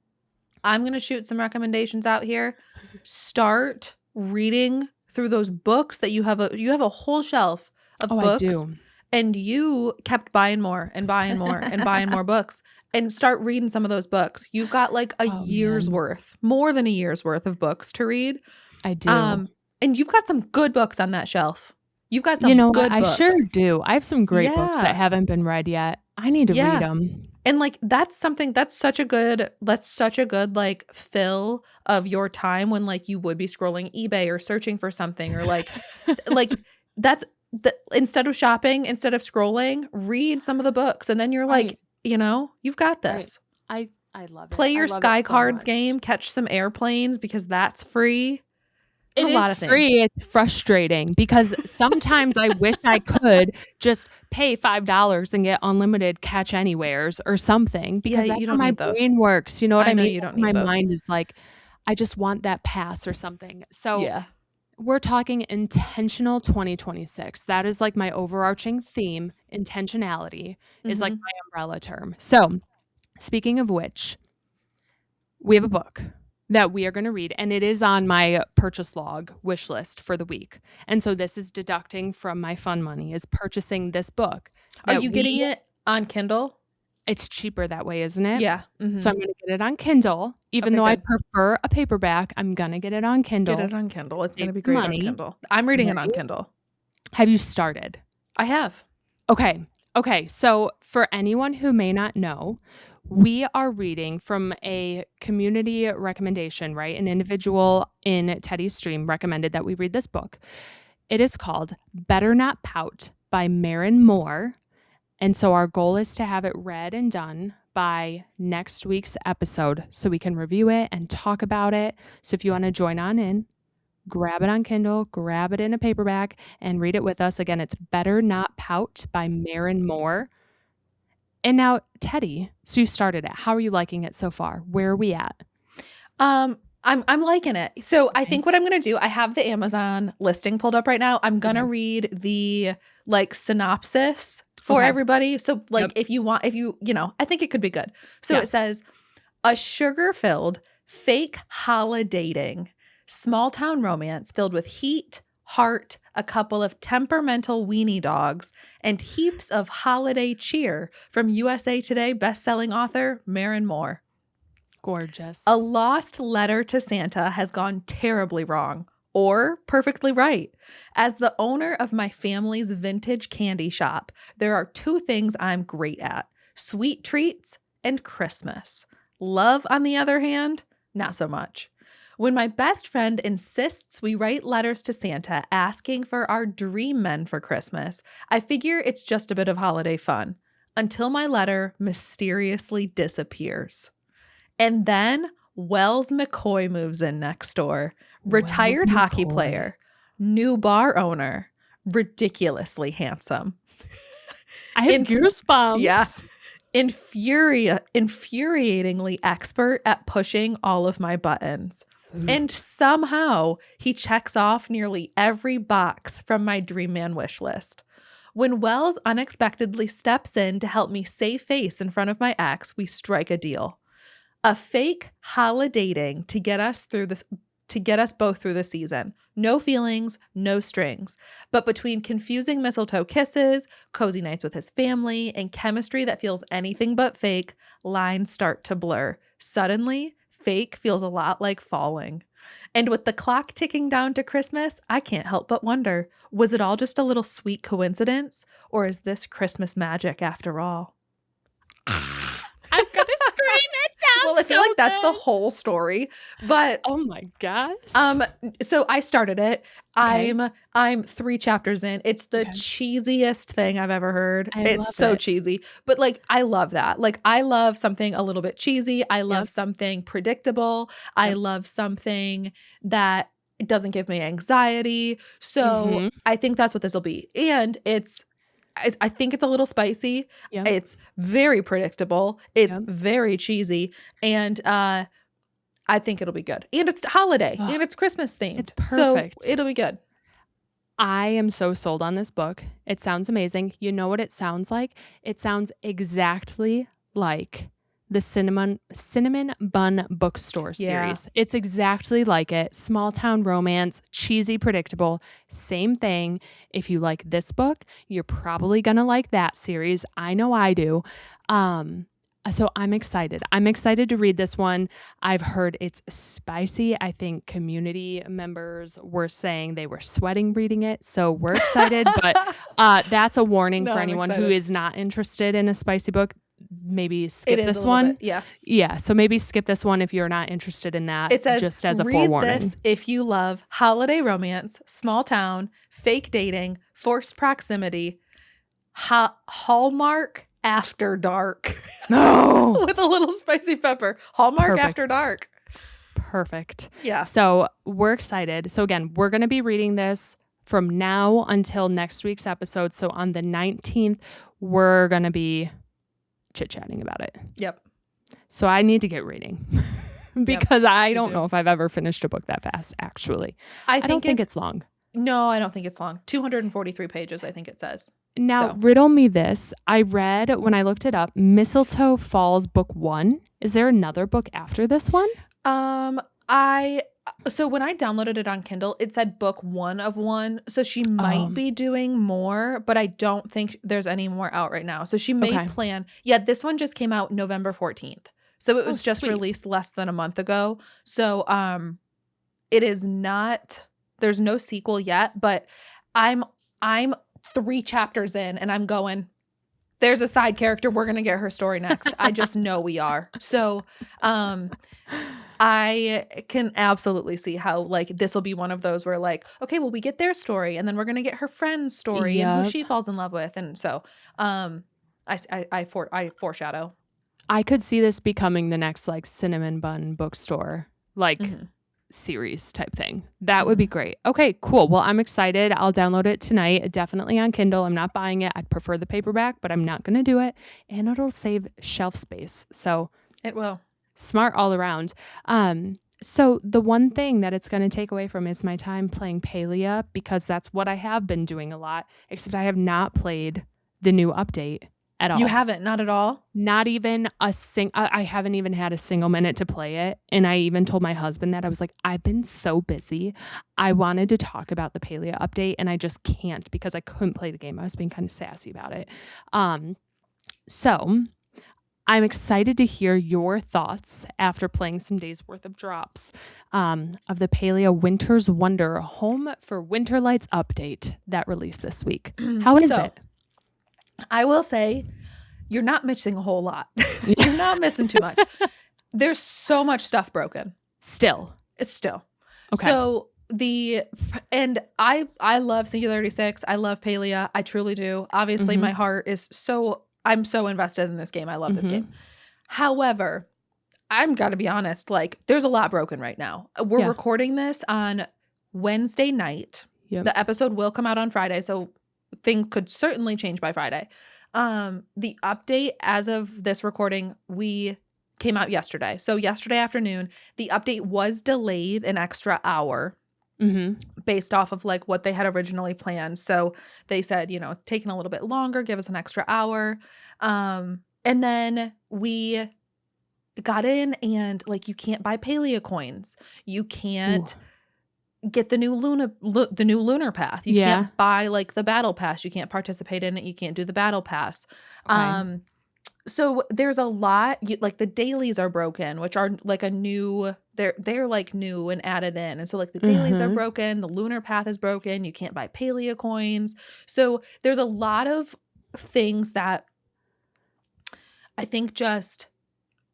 I'm going to shoot some recommendations out here. Start reading through those books that you have a whole shelf of Oh, I books, do. and you kept buying more and buying more and buying more books, and start reading some of those books. You've got like a Oh, year's man. worth, more than a year's worth of books to read. I do. Um and you've got some good books on that shelf. You've got You some know what? good I sure books. do. I have some great books that Yeah. haven't been read yet. I need to read Yeah. them. And, like, that's such a good, like, fill of your time when, like, you would be scrolling eBay or searching for something or, like, that's instead of shopping, instead of scrolling, read some of the books, and then you're Right, like, you've got right. this. I love it. Play I your love it Sky so Cards much. game, catch some airplanes because that's free. There's It a lot is of free, things. it's frustrating because sometimes I wish I could just pay $5 and get unlimited catch anywheres or something Yeah, because that's you how don't my need those. brain works, you know what I I know mean? you That's don't how need my those. mind is like, I just want that pass or something. So, Yeah. we're talking intentional 2026. That is like my overarching theme. Intentionality is like Mhm. my umbrella term. So, speaking of which, we have a book that we are going to read, and it is on my purchase log wish list for the week. And so this is deducting from my fun money is purchasing this book Are that you getting it on Kindle? it's cheaper that way, isn't it? Yeah. So Mhm. I'm going to get it on Kindle. Even Okay, though I good. prefer a paperback, I'm going to get it on Get Kindle. it on Kindle. It's Save gonna be some great on money, Kindle. I'm reading it on right? Kindle. Have you started? I have. Okay. Okay. So, for anyone who may not know, we are reading from a community recommendation, right? An individual in Teddy's stream recommended that we read this book. It is called Better Not Pout by Maren Moore. And so, our goal is to have it read and done by next week's episode so we can review it and talk about it. So, if you want to join on in, grab it on Kindle, grab it in a paperback, and read it with us. Again, it's Better Not Pout by Maren Moore. And now, Teddy, so you started it. How are you liking it so far? Where are we at? I'm liking it. So I Okay. think what I'm gonna do, I have the Amazon listing pulled up right now. I'm Okay. gonna read the like synopsis for Okay. everybody. So like Yep. if you know, I think it could be good. So Yeah. it says a sugar-filled fake holidating small town romance filled with heat, heart, a couple of temperamental weenie dogs, and heaps of holiday cheer from USA Today bestselling author Maren Moore. Gorgeous. A lost letter to Santa has gone terribly wrong or perfectly right. As the owner of my family's vintage candy shop, there are two things I'm great at: sweet treats and Christmas. Love, on the other hand, not so much. When my best friend insists we write letters to Santa asking for our dream men for Christmas, I figure it's just a bit of holiday fun until my letter mysteriously disappears. And then Wells McCoy moves in next door. Retired Wells hockey McCoy. player, new bar owner, ridiculously handsome. I have goosebumps. Yeah. Infuriatingly expert at pushing all of my buttons. And somehow he checks off nearly every box from my dream man wish list. When Wells unexpectedly steps in to help me save face in front of my ex, we strike a deal. A fake holidating to get us both through the season. No feelings, no strings. But between confusing mistletoe kisses, cozy nights with his family, and chemistry that feels anything but fake, lines start to blur. Suddenly, fake feels a lot like falling. And with the clock ticking down to Christmas, I can't help but wonder, was it all just a little sweet coincidence, or is this Christmas magic after all? I'm gonna scream. It sounds Well, I feel so like that's the good. whole story. But Oh my gosh. so I started it. Okay. I'm 3 chapters in. It's the Okay. cheesiest thing I've ever heard. I It's love so it. cheesy. But like I love that. Like I love something a little bit cheesy. I love Yep. something predictable. I Yep. love something that doesn't give me anxiety. So Mhm. I think that's what this will be. And I think it's a little spicy. Yep. It's very predictable. It's Yep. very cheesy. And I think it'll be good. And it's holiday Ugh, and it's Christmas themed. it's So perfect. it'll be good. I am so sold on this book. It sounds amazing. You know what it sounds like? It sounds exactly like the Cinnamon Bun Bookstore Yeah. series. It's exactly like it. Small town romance, cheesy, predictable, same thing. If you like this book, you're probably going to like that series. I know I do. So I'm excited. I'm excited to read this one. I've heard it's spicy. I think community members were saying they were sweating reading it. So we're excited, but that's a warning No, for I'm anyone who excited. is not interested in a spicy book. Maybe skip It is a this little one. bit, yeah. Yeah, so maybe skip this one if you're not interested in that, It says, just as a read forewarning. this if you love holiday romance, small town, fake dating, forced proximity, Hallmark after dark. No. With a little spicy pepper. Hallmark Perfect. after dark. Perfect. Yeah. So we're excited. So again, we're going to be reading this from now until next week's episode. So on the 19th, we're going to be chit-chatting about it. Yep. So I need to get reading because I don't too. know if I've ever finished a book that fast, actually. I don't think it's long. No, I don't think it's long. 243 pages, I think it says. Now, riddle me this. I read, when I looked it up, Mistletoe Falls Book 1. Is there another book after this one? So when I downloaded it on Kindle, it said book 1 of 1. So she might be doing more, but I don't think there's any more out right now. So she may plan. Yeah, this one just came out November 14th. So it was just released less than a month ago. So it is not, there's no sequel yet, but I'm 3 chapters in and I'm going, there's a side character. We're going to get her story next. I just know we are. So I can absolutely see how like this will be one of those where like, okay, well, we get their story and then we're going to get her friend's story and who she falls in love with. And so I foreshadow. I could see this becoming the next like Cinnamon Bun Bookstore like series type thing. That would be great. Okay, cool. Well, I'm excited. I'll download it tonight. Definitely on Kindle. I'm not buying it. I'd prefer the paperback, but I'm not going to do it. And it'll save shelf space. So it will. Smart all around. So the one thing that it's going to take away from is my time playing Palia, because that's what I have been doing a lot, except I have not played the new update at all. You haven't? Not at all? Not even I haven't even had a single minute to play it. And I even told my husband that. I was like, I've been so busy. I wanted to talk about the Palia update and I just can't because I couldn't play the game. I was being kind of sassy about it. So I'm excited to hear your thoughts after playing some days worth of drops of the Palia Winter's Wonder Home for Winterlights update that released this week. How is it? I will say you're not missing a whole lot. You're not missing too much. There's so much stuff broken. Still. Okay. So I love Singularity 6. I love Palia. I truly do. Obviously, my heart is I'm so invested in this game. I love this game. However, I'm got to be honest, like there's a lot broken right now. We're recording this on Wednesday night. Yep. The episode will come out on Friday, so things could certainly change by Friday. The update as of this recording, we came out yesterday. So yesterday afternoon, the update was delayed an extra hour. Based off of like what they had originally planned. So they said, it's taking a little bit longer, give us an extra hour. And then we got in and like, you can't buy Palia coins. You can't get the new lunar path. You can't buy like the battle pass. You can't participate in it. You can't do the battle pass. Okay. So there's a lot, like the dailies are broken, which are like a new, they're like new and added in. And so like the dailies are broken, the lunar path is broken, you can't buy Palia coins. So there's a lot of things that I think just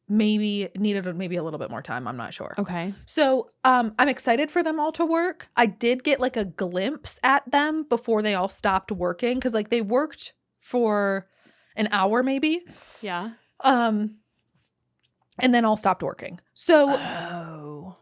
needed maybe a little bit more time. I'm not sure. Okay. So I'm excited for them all to work. I did get like a glimpse at them before they all stopped working because like they worked for an hour maybe. Yeah. And then all stopped working. So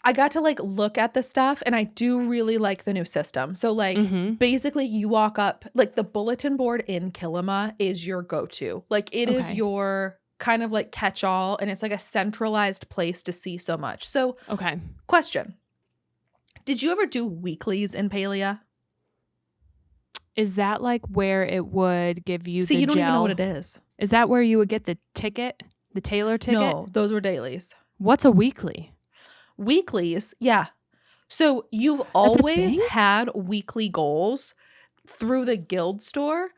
I got to like look at the stuff and I do really like the new system. So like basically you walk up, like the bulletin board in Kilima is your go-to. Like it is your kind of like catch-all and it's like a centralized place to see so much. So question. Did you ever do weeklies in Palia? Is that like where it would give you the gel? See, you don't even know what it is. Is that where you would get the ticket, the Taylor ticket? No, those were dailies. What's a weekly? Weeklies, yeah. So you've always had weekly goals through the guild store,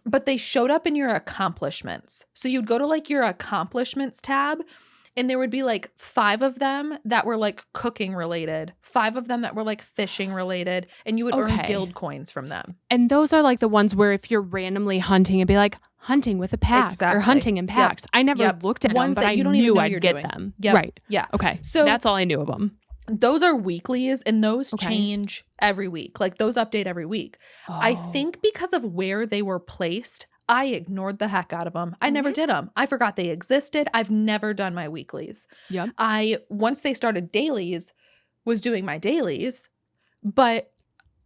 but they showed up in your accomplishments. So you'd go to like your accomplishments tab and there would be like 5 of them that were like cooking related, 5 of them that were like fishing related, and you would earn guild coins from them. And those are like the ones where if you're randomly hunting, it'd be like hunting with a pack or hunting in packs. Yep. I never looked at ones them, but I knew I'd get them. Yep. Right. Yeah. Okay. So that's all I knew of them. Those are weeklies and those change every week. Like those update every week. I think because of where they were placed, I ignored the heck out of them. I never did them. I forgot they existed. I've never done my weeklies. Yep. Once they started dailies, was doing my dailies, but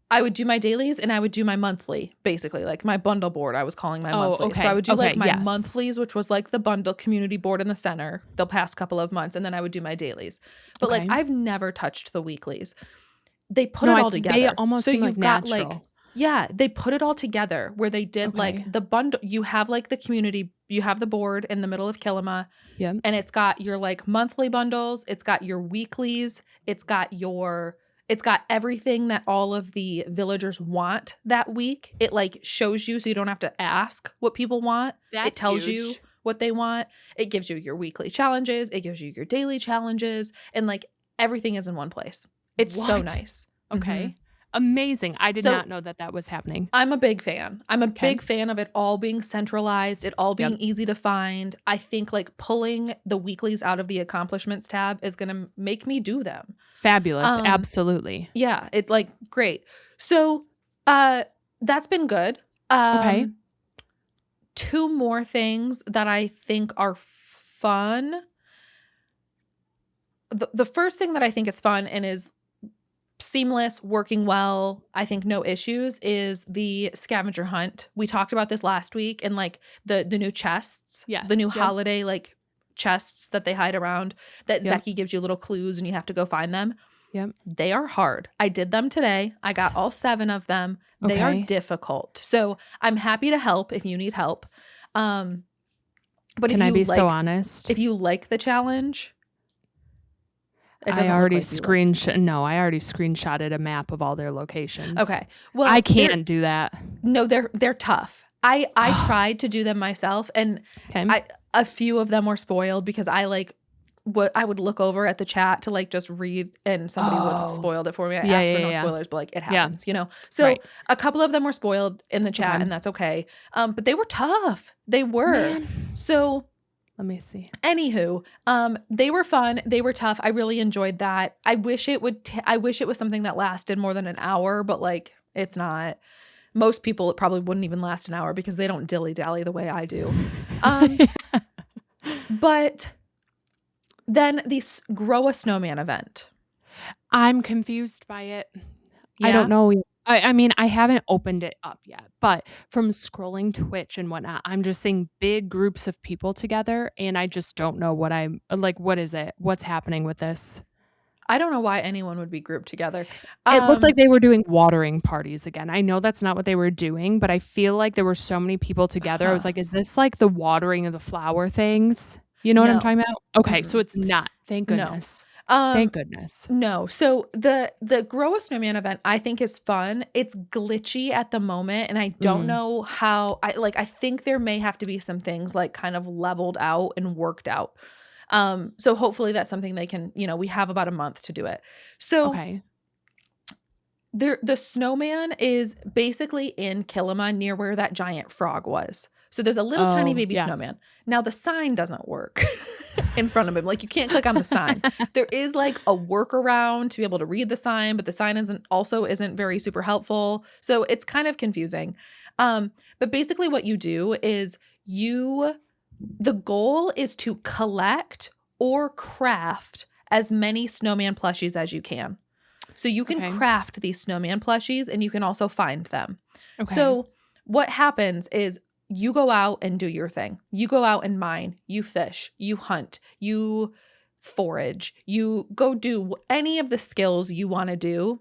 I would do my dailies and I would do my monthly, basically. Like my bundle board, I was calling my monthly. Okay. So I would do like my monthlies, which was like the bundle community board in the center the past couple of months. And then I would do my dailies. But like I've never touched the weeklies. They put it all together. They almost seem like natural. They put it all together where they did like the bundle. You have like the community, you have the board in the middle of Kilima. Yeah. And it's got your like monthly bundles. It's got your weeklies. It's got everything that all of the villagers want that week. It like shows you so you don't have to ask what people want. It tells you what they want. It gives you your weekly challenges. It gives you your daily challenges. And like everything is in one place. It's so nice. Okay. Amazing. I did not know that was happening. I'm a big fan. I'm a big fan of it all being centralized, it all being easy to find. I think like pulling the weeklies out of the accomplishments tab is going to make me do them. Fabulous. Absolutely. Yeah. It's like great. So that's been good. 2 more things that I think are fun. The first thing that I think is fun and is seamless, working well, I think no issues, is the scavenger hunt. We talked about this last week and like the new chests, the new holiday like chests that they hide around that Zeki gives you little clues and you have to go find them. Yep. They are hard. I did them today. I got all 7 of them. They are difficult. So I'm happy to help if you need help. But can I be so honest? If you like the challenge, I already screenshotted a map of all their locations. Okay. Well, I can't do that. No, they're tough. I tried to do them myself and a few of them were spoiled because I would look over at the chat to like just read and somebody would have Oh. spoiled it for me. I Yeah, asked for yeah, no yeah. spoilers, but like it Yeah. happens, you know? So Right. a couple of them were spoiled in the chat Okay. and that's okay. But they were tough. They were. Man. So Let me see. anywho, they were fun. They were tough. I really enjoyed that. I wish it was something that lasted more than an hour, but like it's not. Most people, it probably wouldn't even last an hour because they don't dilly-dally the way I do. But then the Grow a Snowman event. I'm confused by it. Yeah? I don't know. I mean, I haven't opened it up yet, but from scrolling Twitch and whatnot, I'm just seeing big groups of people together, and I just don't know what I'm like. What is it? What's happening with this? I don't know why anyone would be grouped together. It looked like they were doing watering parties again. I know that's not what they were doing, but I feel like there were so many people together. I was like, is this like the watering of the flower things? You know what I'm talking about? Okay, so it's not. Thank goodness. Thank goodness. No. So the Grow a Snowman event I think is fun. It's glitchy at the moment and I don't know how I think there may have to be some things like kind of leveled out and worked out. So hopefully that's something they can, we have about a month to do it. So Okay. the snowman is basically in Kilima near where that giant frog was. So there's a little tiny baby snowman. Now the sign doesn't work in front of him. Like you can't click on the sign. There is like a workaround to be able to read the sign, but the sign isn't very super helpful. So it's kind of confusing. But basically what you do is the goal is to collect or craft as many snowman plushies as you can. So you can craft these snowman plushies and you can also find them. Okay. So what happens is you go out and do your thing. You go out and mine, you fish, you hunt, you forage, you go do any of the skills you want to do.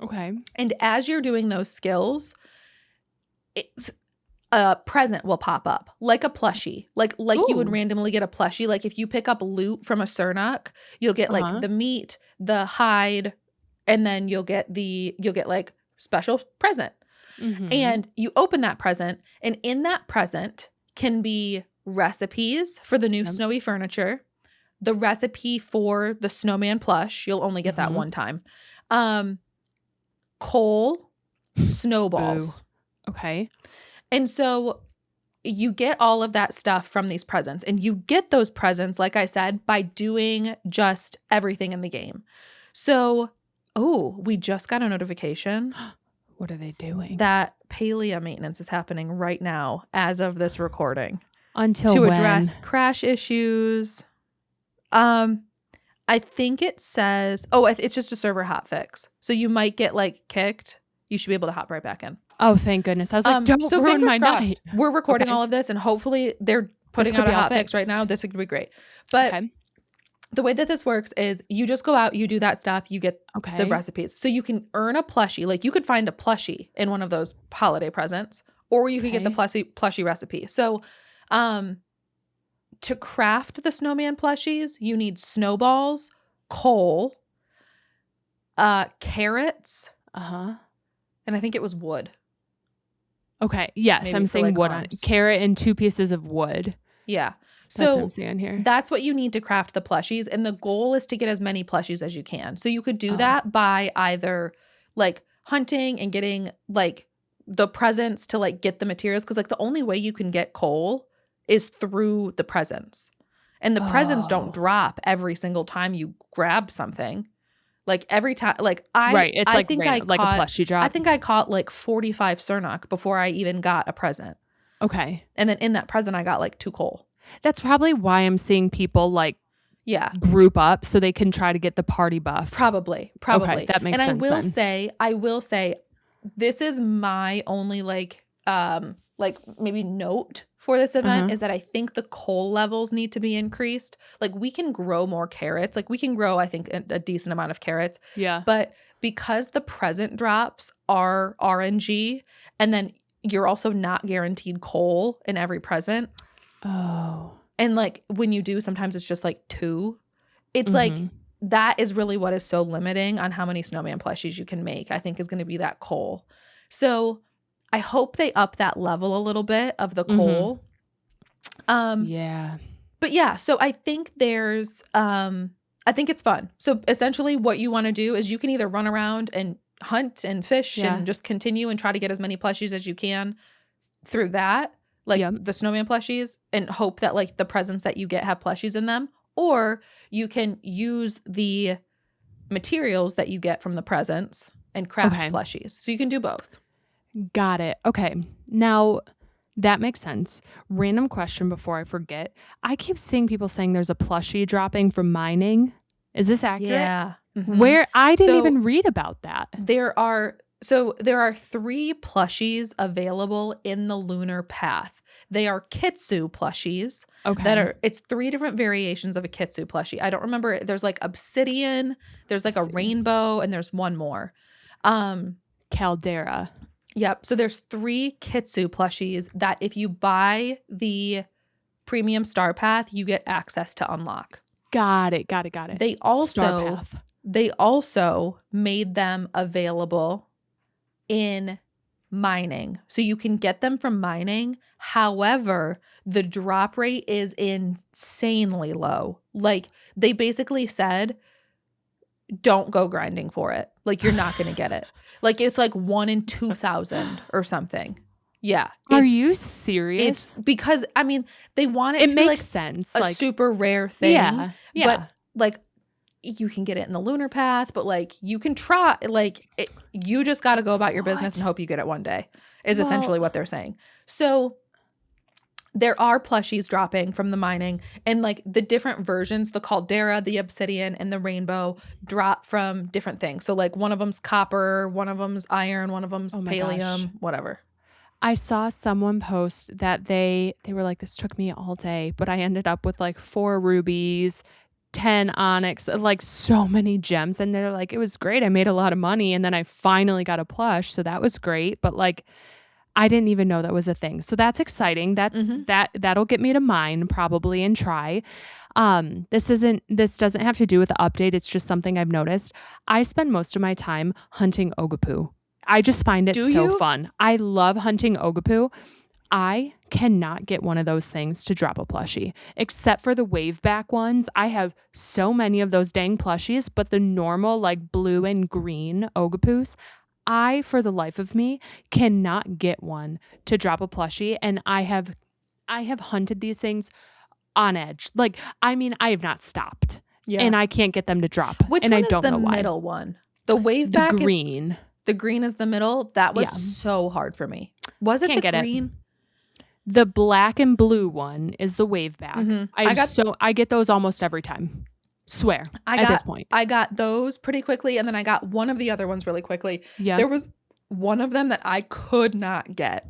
Okay. And as you're doing those skills, a present will pop up, like a plushie, like you would randomly get a plushie. Like if you pick up loot from a Cernuk, you'll get like the meat, the hide, and then you'll get like special present. And you open that present, and in that present can be recipes for the new snowy furniture, the recipe for the snowman plush. You'll only get that one time. Coal, snowballs. Ooh. Okay. And so you get all of that stuff from these presents, and you get those presents, like I said, by doing just everything in the game. So, we just got a notification. What are they doing? That Palia maintenance is happening right now as of this recording. Until to when? Address crash issues. I think it says, it's just a server hotfix. So you might get like kicked. You should be able to hop right back in. Oh, thank goodness. I was like, don't ruin my night. We're recording all of this and hopefully they're putting out a hotfix right now. This could be great. But the way that this works is you just go out, you do that stuff, you get the recipes. So you can earn a plushie. Like you could find a plushie in one of those holiday presents, or you could get the plushie recipe. So to craft the snowman plushies, you need snowballs, coal, carrots, and I think it was wood. Okay. Yes, maybe I'm saying like wood on it. Carrot and 2 pieces of wood. Yeah. So that's what I'm seeing here. That's what you need to craft the plushies. And the goal is to get as many plushies as you can. So you could do that by either like hunting and getting like the presents to like get the materials. Cause like the only way you can get coal is through the presents. And the presents don't drop every single time you grab something. Like every time, like it's I like think random, like a plushie drop. I think I caught like 45 Cernuk before I even got a present. Okay. And then in that present, I got like 2 coal. That's probably why I'm seeing people like group up so they can try to get the party buff. Probably. Okay, that makes sense. And I will say this is my only like maybe note for this event is that I think the coal levels need to be increased. Like we can grow more carrots. Like we can grow, I think, a decent amount of carrots. Yeah. But because the present drops are RNG and then you're also not guaranteed coal in every present. Oh. And like when you do, sometimes it's just like 2. It's like that is really what is so limiting on how many snowman plushies you can make, I think is going to be that coal. So I hope they up that level a little bit of the coal. Um, Yeah. but yeah, so I think I think it's fun. So essentially what you want to do is you can either run around and hunt and fish Yeah. and just continue and try to get as many plushies as you can through that, like Yep. the snowman plushies, and hope that like the presents that you get have plushies in them, or you can use the materials that you get from the presents and craft Okay. plushies. So you can do both. Got it. Okay. Now that makes sense. Random question before I forget. I keep seeing people saying there's a plushie dropping from mining. Is this accurate? Yeah. Mhm. Where I didn't So even read about that. there are 3 plushies available in the lunar path. They are kitsu plushies Okay. it's 3 different variations of a kitsu plushie. I don't remember, there's like obsidian, there's like Let's a see. rainbow, and there's one more. Um, Caldera. yep. So there's 3 kitsu plushies that if you buy the premium star path, you get access to unlock. Got it. They Star also path. they also made them available in mining. So you can get them from mining. However, the drop rate is insanely low. Like they basically said, don't go grinding for it. Like you're not going to get it. Like it's like 1 in 2,000 or something. Yeah. Are you It's serious? because I mean, they want it It to be makes like sense. a Like, super rare thing, yeah. but like you can get it in the lunar path, but like you can try, like you just got to go about your business and What? hope you get it one day, is Well, essentially what they're saying. So there are plushies dropping from the mining, and like the different versions, the caldera, the obsidian, and the rainbow drop from different things. So like one of them's copper, one of them's iron, one of them's oh my gosh. pallium, whatever. I saw someone post that they were like, this took me all day, but I ended up with like 4 rubies, 10 onyx, like so many gems. And they're like, it was great. I made a lot of money. And then I finally got a plush. So that was great. But like, I didn't even know that was a thing. So that's exciting. Mhm. That'll get me to mine probably and try. This doesn't have to do with the update. It's just something I've noticed. I spend most of my time hunting Ogapu. I just find it Do so you? fun. I love hunting Ogapu. I cannot get one of those things to drop a plushie, except for the wave back ones. I have so many of those dang plushies, but the normal like blue and green Ogapus, I, for the life of me, cannot get one to drop a plushie. And I have hunted these things on edge. Like, I mean, I have not stopped. Yeah. And I can't get them to drop. Which and one I is don't the know why. middle one? The wave The back is green. the green is the middle. That was Yeah. so hard for me. Was it Can't the get it. green? The black and blue one is the wave back. Mhm. I get those almost every time. Swear. At this point. I got those pretty quickly, and then I got one of the other ones really quickly. Yeah. There was one of them that I could not get.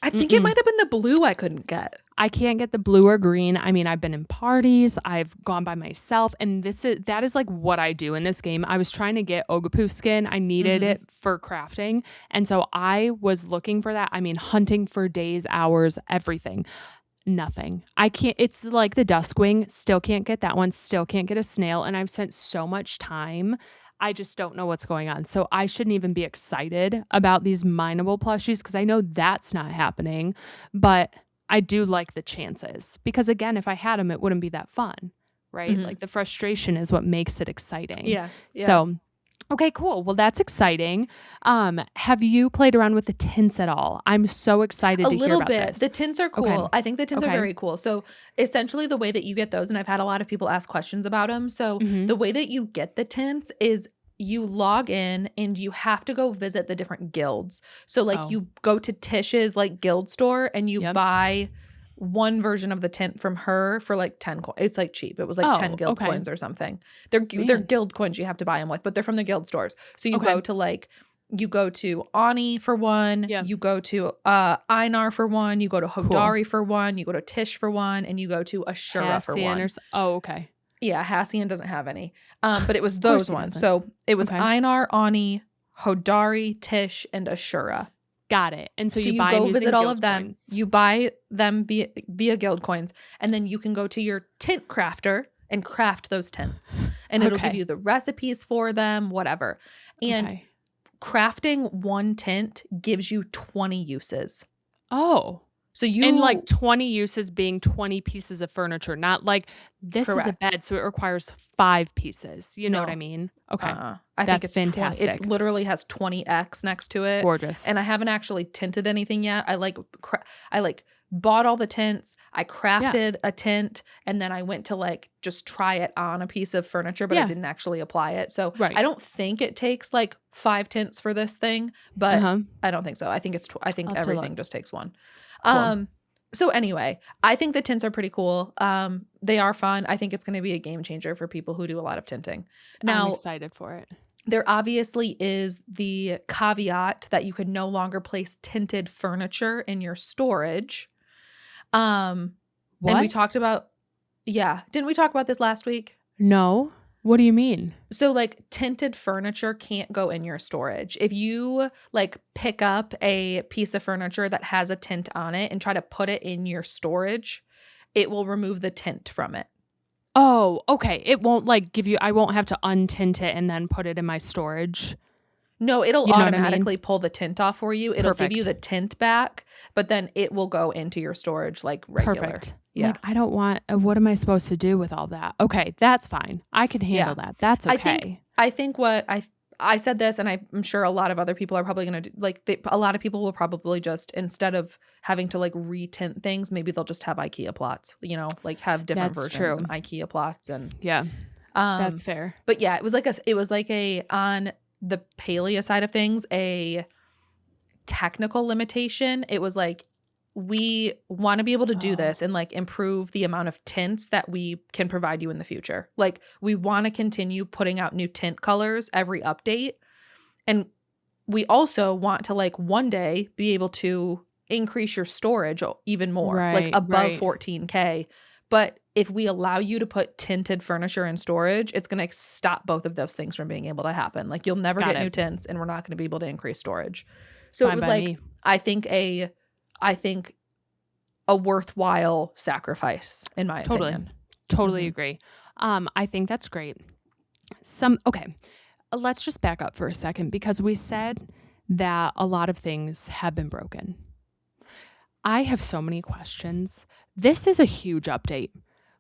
I think it might have been the blue I couldn't get. I can't get the blue or green. I mean, I've been in parties, I've gone by myself, and that is like what I do in this game. I was trying to get Ogapu skin. I needed it for crafting. And so I was looking for that. I mean, hunting for days, hours, everything. Nothing. I can't, it's like the Duskwing, still can't get that one, still can't get a snail. And I've spent so much time. I just don't know what's going on. So I shouldn't even be excited about these mineable plushies because I know that's not happening. But I do like the chances because, again, if I had them, it wouldn't be that fun, right? Mhm. Like the frustration is what makes it exciting. Yeah. So, okay, cool. Well, that's exciting. Have you played around with the tints at all? I'm so excited to hear about A little bit. this. The tints are cool. Okay. I think the tints are Okay. very cool. So essentially the way that you get those, and I've had a lot of people ask questions about them. So Mhm. the way that you get the tints is you log in and you have to go visit the different guilds. So like Oh. you go to Tish's like guild store and you Yep. buy one version of the tint from her for like 10 coins. It's like cheap. It was like 10 guild okay. coins or something. They're Man. guild coins you have to buy them with, but they're from the guild stores. So you Okay. go to like you go to Ani for one, Yeah. you go to Einar for one, you go to Hodari for one, you go to Tish for one, and you go to Ashura for one. Okay. Yeah, Hassian doesn't have any. But it was course those he ones. doesn't. So it was Okay. Einar, Ani, Hodari, Tish, and Ashura. Got it. And so you you buy go them using visit all guild of them. coins. You buy them via guild coins, and then you can go to your tint crafter and craft those tints. And it'll give Okay. you the recipes for them, whatever. And Okay. crafting one tint gives you 20 uses. Oh. So And like you 20 uses being 20 pieces of furniture, not like this is a correct. bed, so it requires 5 pieces. You know what I No. mean? Okay. I think That's it's 20. It fantastic. literally has 20x next to it, Gorgeous. and I haven't actually tinted anything yet. I like bought all the tints. I Yeah. crafted a tint, and then I went to like just try it on a piece of furniture, but I Yeah. didn't actually apply it. So I Right. don't think it takes like 5 tints for this thing, but Uh-huh. I don't think so. I think I think I'll have to look. everything just takes one. Cool. Um, so anyway, I think the tints are pretty cool. They are fun. I think it's going to be a game changer for people who do a lot of tinting. I'm Now, excited for it. there obviously is the caveat that you could no longer place tinted furniture in your storage. And we What? talked about, yeah, didn't we talk about this last week? No. What do you mean? So like tinted furniture can't go in your storage. If you like pick up a piece of furniture that has a tint on it and try to put it in your storage, it will remove the tint from it. Oh, okay. It won't like give you I won't have to untint it and then put it in my storage. No, it'll You know what I mean? automatically pull the tint off for you. It'll give you Perfect. the tint back, but then it will go into your storage like regular. Perfect. Yeah. Like, I don't want what am I supposed to do with all that? Okay, that's fine. I can handle that. That's okay. I think what I said this, and I'm sure a lot of other people are probably going to do, like a lot of people will probably just, instead of having to like retint things, maybe they'll just have IKEA plots, you know, like have different That's versions true. and IKEA plots and Yeah, that's fair. but yeah, it was like a on the Palia side of things, a technical limitation. It was like, we want to be able to do Oh, this and like improve the amount of tints that we can provide you in the future. Like we want to continue putting out new tint colors every update. And we also want to like one day be able to increase your storage even more, like right, above right. 14K. But if we allow you to put tinted furniture in storage, it's going to stop both of those things from being able to happen. Like you'll never Got get new it. tints and we're not going to be able to increase storage. So it Fine was by like, me. I think I think a worthwhile sacrifice, in my Totally. opinion. Totally Mhm. agree. I think that's great. Okay. Let's just back up for a second because we said that a lot of things have been broken. I have so many questions. This is a huge update.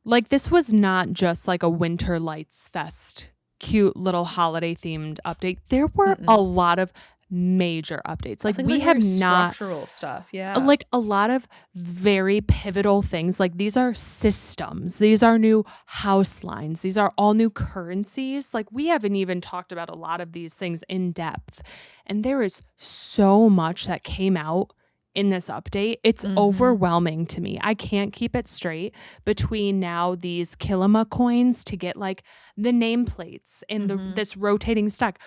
Like, this was not just like a Winterlights Fest, cute little holiday themed update. There were a Mm-mm. lot of major updates. I Like, think we like have very not, structural stuff. Yeah. like, a lot of very pivotal things. Like, these are systems, these are new house lines, these are all new currencies. Like, we haven't even talked about a lot of these things in depth. And there is so much that came out in this update. It's Mhm. overwhelming to me. I can't keep it straight between now these Kilima coins to get like the nameplates and Mhm. this rotating stock.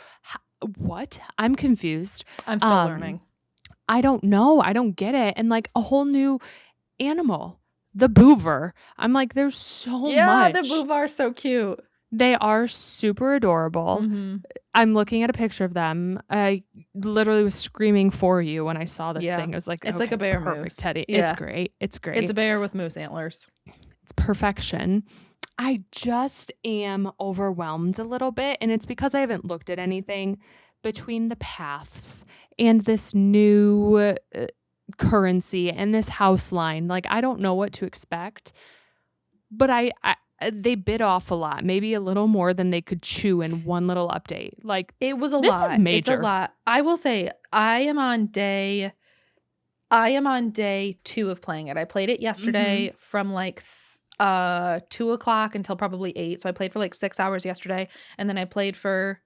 What? I'm confused. I'm still learning. I don't know. I don't get it. And like a whole new animal, the boover. I'm like, there's so Yeah, the much. Bouvar are so cute. They are super adorable. Mhm. I'm looking at a picture of them. I literally was screaming for you when I saw this Yeah. thing. I was like, It's okay, like a bear perfect, moose. Teddy. Yeah. It's great. It's great. It's a bear with moose antlers. It's perfection. I just am overwhelmed a little bit, and it's because I haven't looked at anything between the paths and this new currency and this house line. Like, I don't know what to expect, but they bit off a lot, maybe a little more than they could chew in one little update. Like, It was a this lot. is major. It's a lot. I will say I am on day 2 of playing it. I played it yesterday from like 2 o'clock until probably 8. So I played for like 6 hours yesterday, and then I played for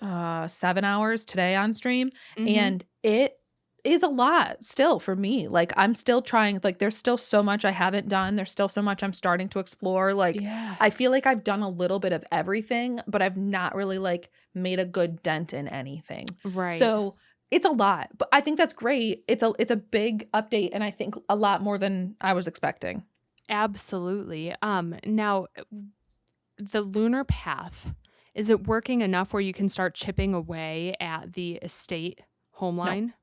7 hours today on stream. And it is a lot still for me. Like I'm still trying, like there's still so much I haven't done. There's still so much I'm starting to explore. Like Yeah. I feel like I've done a little bit of everything, but I've not really like made a good dent in anything. Right. So it's a lot, but I think that's great. It's a big update, and I think a lot more than I was expecting. Absolutely. Now the lunar path, is it working enough where you can start chipping away at the estate home No. line?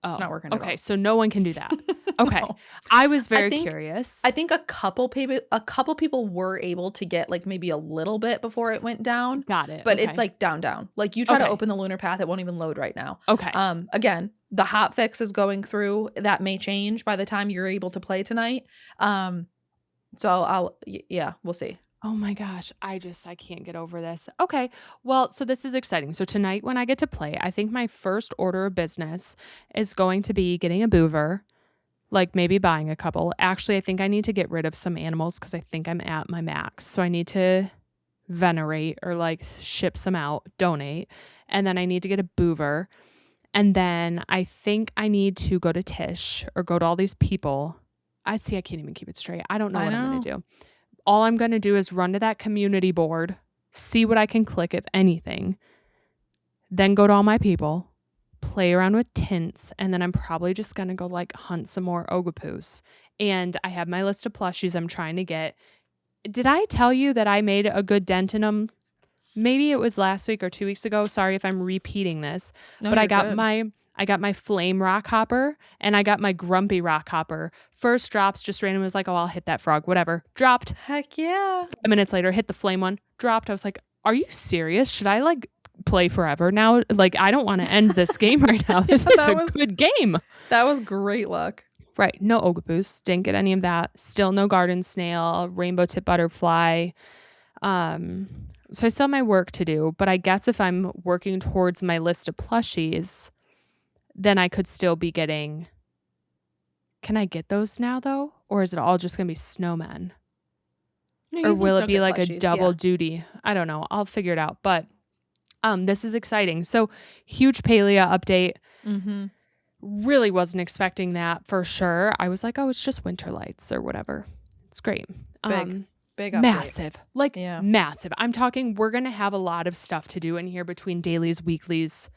It's not Oh, working at okay. all. So no one can do that. Okay. No. I was I very think curious. I think a couple people were able to get like maybe a little bit before it went down, Got it. but it's Okay. like down. Like you try to Okay. open the lunar path, it won't even load right now. Okay. Again, the hot fix is going through. That may change by the time you're able to play tonight. So yeah, we'll see. Oh my gosh. I can't get over this. Okay. Well, so this is exciting. So tonight when I get to play, I think my first order of business is going to be getting a boover, like maybe buying a couple. Actually, I think I need to get rid of some animals because I think I'm at my max. So I need to venerate or like ship some out, donate. And then I need to get a boover. And then I think I need to go to Tish or go to all these people. I can't even keep it straight. I don't know I what I'm going know. to do. All I'm going to do is run to that community board, see what I can click, if anything, then go to all my people, play around with tints, and then I'm probably just going to go like hunt some more Ogopoos. And I have my list of plushies I'm trying to get. Did I tell you that I made a good dent in them? Maybe it was last week or 2 weeks ago. Sorry if I'm repeating this, No, but I you're got good. my flame rock hopper and I got my grumpy rock hopper. First drops, just random was like, oh, I'll hit that frog, whatever. Dropped. Heck yeah. 5 minutes later, hit the flame one, dropped. I was like, are you serious? Should I like play forever now? Like, I don't want to end this game right now. This is a good game. That was great luck. Right. No Ogopoos. Didn't get any of that. Still no garden snail, rainbow tip butterfly. So I still have my work to do, but I guess if I'm working towards my list of plushies, then I could still be getting. Can I get those now though? Or is it all just going to be snowmen? No, Or you can will it still be get like a plushies, double yeah. duty? I don't know. I'll figure it out. But this is exciting. So huge Palia update. Mm-hmm. Really wasn't expecting that for sure. I was like, oh, it's just Winterlights or whatever. It's great. Big update. Massive. Like Yeah. massive. I'm talking we're going to have a lot of stuff to do in here between dailies, weeklies,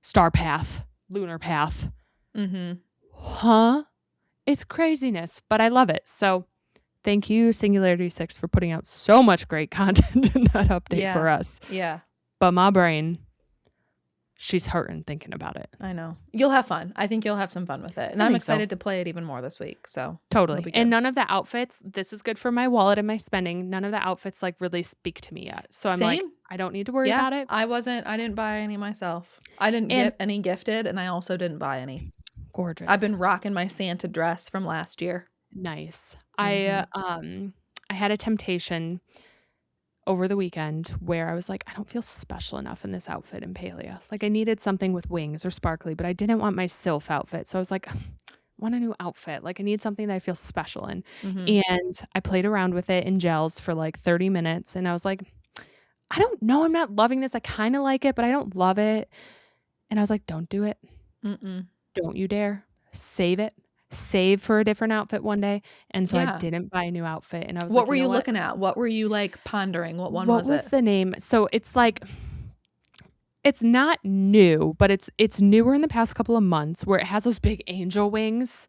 star path, lunar path. Mm-hmm. Huh? It's craziness, but I love it. So thank you, Singularity 6, for putting out so much great content in that update for us. Yeah. But my brain, she's hurting thinking about it. I know. You'll have fun. I think you'll have some fun with it. And I'm excited to play it even more this week. So totally. And none of the outfits, this is good for my wallet and my spending. None of the outfits like really speak to me yet. So I'm like, I don't need to worry about it. I didn't buy any myself. I didn't get any gifted and I also didn't buy any. Gorgeous. I've been rocking my Santa dress from last year. Nice. Mm-hmm. I had a temptation over the weekend where I was like, I don't feel special enough in this outfit in Palia. Like I needed something with wings or sparkly, but I didn't want my sylph outfit. So I was like, I want a new outfit. Like I need something that I feel special in. Mm-hmm. And I played around with it in gels for like 30 minutes. And I was like, I don't know. I'm not loving this. I kind of like it, but I don't love it. And I was like, don't do it. Mm-mm. Don't you dare. Save it. Save for a different outfit one day. And so I didn't buy a new outfit. And I was like, what were you looking at? What were you like pondering? What one was it? What was the name? So it's like, it's not new, but it's newer in the past couple of months where it has those big angel wings.